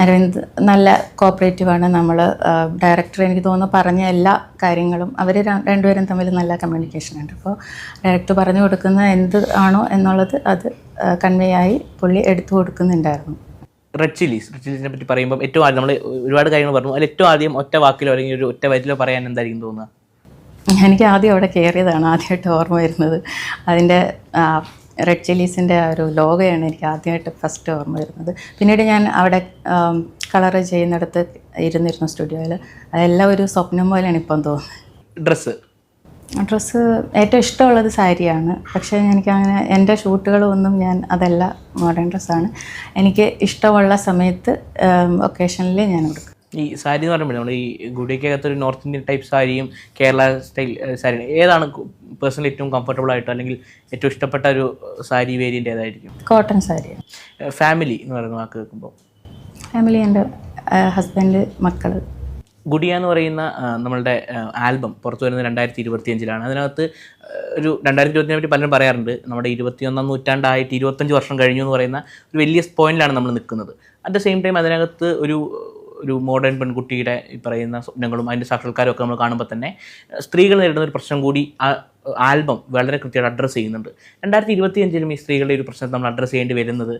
അരവിന്ദ് നല്ല കോപ്പറേറ്റീവാണ്. ഡയറക്ടർ എനിക്ക് തോന്നുന്നു പറഞ്ഞ എല്ലാ കാര്യങ്ങളും അവർ രണ്ടുപേരും തമ്മിൽ നല്ല കമ്മ്യൂണിക്കേഷൻ ഉണ്ട്. അപ്പോൾ ഡയറക്ടർ പറഞ്ഞു കൊടുക്കുന്ന എന്ത് ആണോ എന്നുള്ളത് അത് കൺവേ ആയി പുള്ളി എടുത്തു കൊടുക്കുന്നുണ്ടായിരുന്നു. റെഡ് ചില്ലീസിനെ പറ്റി പറയുമ്പോൾ ഏറ്റവും ആദ്യം നമ്മൾ ഒരുപാട് കാര്യങ്ങൾ പറഞ്ഞു. അതിൽ ഏറ്റവും ആദ്യം ഒറ്റ വാക്കിലോ അല്ലെങ്കിൽ ഒരു ഒറ്റ വരിയിലോ പറയാൻ എന്തായിരിക്കും തോന്നുക? എനിക്ക് ആദ്യം അവിടെ കയറിയതാണ് ആദ്യമായിട്ട് ഓർമ്മ വരുന്നത്. അതിൻ്റെ റെഡ് ചില്ലീസിൻ്റെ ഒരു ലോഗോയാണ് എനിക്ക് ആദ്യമായിട്ട് ഫസ്റ്റ് ഓർമ്മ വരുന്നത്. പിന്നീട് ഞാൻ അവിടെ കളറ് ചെയ്യുന്നിടത്ത് ഇരുന്നിരുന്നു സ്റ്റുഡിയോയിൽ. അതെല്ലാം ഒരു സ്വപ്നം പോലെയാണ് ഇപ്പം തോന്നുന്നത്. ഡ്രസ്സ് ഏറ്റവും ഇഷ്ടമുള്ളത് സാരിയാണ്. പക്ഷേ എനിക്കങ്ങനെ എൻ്റെ ഷൂട്ടുകളൊന്നും അതല്ല മോഡേൺ ഡ്രസ്സാണ്. എനിക്ക് ഇഷ്ടമുള്ള സമയത്ത് ഒക്കേഷനിൽ ഞാൻ കൊടുക്കും. ഈ സാരി എന്ന് പറയുമ്പോൾ നമ്മൾ ഈ ഗുഡിക്കകത്തൊരു നോർത്ത് ഇന്ത്യൻ ടൈപ്പ് സാരിയും കേരള സ്റ്റൈൽ സാരി ഏതാണ് പേഴ്സണലി ഏറ്റവും കംഫർട്ടബിൾ ആയിട്ടോ അല്ലെങ്കിൽ ഏറ്റവും ഇഷ്ടപ്പെട്ട ഒരു സാരി വേരിയൻ്റ് ഏതായിരിക്കും? കോട്ടൺ സാരിയാണ്. ഫാമിലി എന്ന് പറയുന്ന വാക്ക് കേൾക്കുമ്പോൾ? ഫാമിലി എൻ്റെ ഹസ്ബൻഡ്, മക്കൾ. ഗുഡിയ എന്ന് പറയുന്ന നമ്മളുടെ ആൽബം പുറത്തു വരുന്നത് 2025-ലാണ്. അതിനകത്ത് ഒരു 2025-നെ പറ്റി പലരും പറയാറുണ്ട്, നമ്മുടെ 21-ാം നൂറ്റാണ്ടായിട്ട് 25 വർഷം കഴിഞ്ഞു എന്ന് പറയുന്ന ഒരു വലിയ പോയിന്റിലാണ് നമ്മൾ നിൽക്കുന്നത്. അറ്റ് ദ സെയിം ടൈം അതിനകത്ത് ഒരു മോഡേൺ പെൺകുട്ടിയുടെ ഈ പറയുന്ന സ്വപ്നങ്ങളും അതിൻ്റെ സാക്ഷാത്കാരവും ഒക്കെ നമ്മൾ കാണുമ്പോൾ തന്നെ സ്ത്രീകൾ നേരിടുന്ന ഒരു പ്രശ്നം കൂടി ആ ആൽബം വളരെ കൃത്യമായിട്ട് അഡ്രസ്സ് ചെയ്യുന്നുണ്ട്. 2025-ലും ഈ സ്ത്രീകളുടെ ഒരു പ്രശ്നം നമ്മൾ അഡ്രസ്സ് ചെയ്യേണ്ടി വരുന്നത്,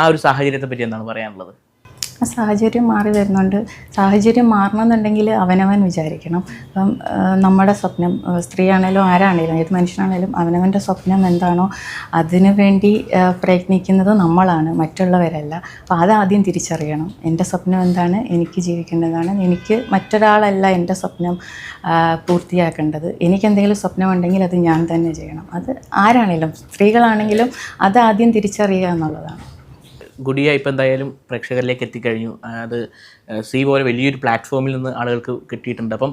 ആ ഒരു സാഹചര്യത്തെ പറ്റി എന്താണ് പറയാനുള്ളത്? ആ സാഹചര്യം മാറി വരുന്നുണ്ട്. സാഹചര്യം മാറണമെന്നുണ്ടെങ്കിൽ അവനവൻ വിചാരിക്കണം. അപ്പം നമ്മുടെ സ്വപ്നം, സ്ത്രീയാണേലും ആരാണേലും ഏത് മനുഷ്യനാണേലും അവനവൻ്റെ സ്വപ്നം എന്താണോ അതിനു വേണ്ടി പ്രയത്നിക്കുന്നത് നമ്മളാണ്, മറ്റുള്ളവരല്ല. അപ്പോൾ അതാദ്യം തിരിച്ചറിയണം. എൻ്റെ സ്വപ്നം എന്താണ്, എനിക്ക് ജീവിക്കേണ്ടതാണ്, എനിക്ക് മറ്റൊരാളല്ല എൻ്റെ സ്വപ്നം പൂർത്തിയാക്കേണ്ടത്. എനിക്കെന്തെങ്കിലും സ്വപ്നമുണ്ടെങ്കിൽ അത് ഞാൻ തന്നെ ചെയ്യണം. അത് ആരാണേലും, സ്ത്രീകളാണെങ്കിലും അതാദ്യം തിരിച്ചറിയുക എന്നുള്ളതാണ്. ഗുഡിയ ഇപ്പോൾ എന്തായാലും പ്രേക്ഷകരിലേക്ക് എത്തിക്കഴിഞ്ഞു. അത് സീ പോലെ വലിയൊരു പ്ലാറ്റ്ഫോമിൽ നിന്ന് ആളുകൾക്ക് കിട്ടിയിട്ടുണ്ട്. അപ്പം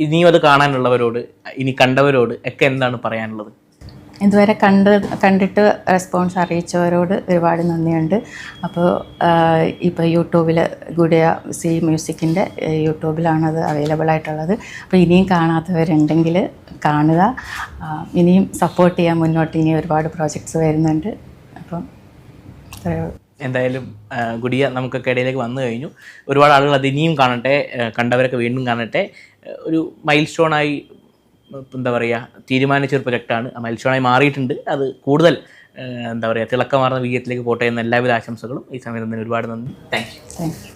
ഇനിയും അത് കാണാനുള്ളവരോട്, ഇനി കണ്ടവരോട് ഒക്കെ എന്താണ് പറയാനുള്ളത്? ഇതുവരെ കണ്ടിട്ട് റെസ്പോൺസ് അറിയിച്ചവരോട് ഒരുപാട് നന്ദിയുണ്ട്. അപ്പോൾ ഇപ്പോൾ യൂട്യൂബിൽ ഗുഡിയ സി മ്യൂസിക്കിൻ്റെ യൂട്യൂബിലാണത് അവൈലബിൾ ആയിട്ടുള്ളത്. അപ്പോൾ ഇനിയും കാണാത്തവരുണ്ടെങ്കിൽ കാണുക, ഇനിയും സപ്പോർട്ട് ചെയ്യാൻ. മുന്നോട്ട് ഇനി ഒരുപാട് പ്രോജക്ട്സ് വരുന്നുണ്ട്. അപ്പം എന്തായാലും ഗുഡിയ നമുക്കൊക്കെ ഇടയിലേക്ക് വന്നു കഴിഞ്ഞു. ഒരുപാട് ആളുകൾ അത് ഇനിയും കാണട്ടെ, കണ്ടവരൊക്കെ വീണ്ടും കാണട്ടെ. ഒരു മൈൽ സ്റ്റോണായി എന്താ പറയുക തീരുമാനിച്ചൊരു പ്രൊജക്റ്റാണ്. ആ മൈൽ സ്റ്റോണായി മാറിയിട്ടുണ്ട്. അത് കൂടുതൽ എന്താ പറയുക തിളക്കമാർന്ന വിജയത്തിലേക്ക് പോട്ടെ എന്ന എല്ലാവിധ ആശംസകളും. ഈ സമയത്ത് തന്നെ ഒരുപാട് നന്ദി. Thank you.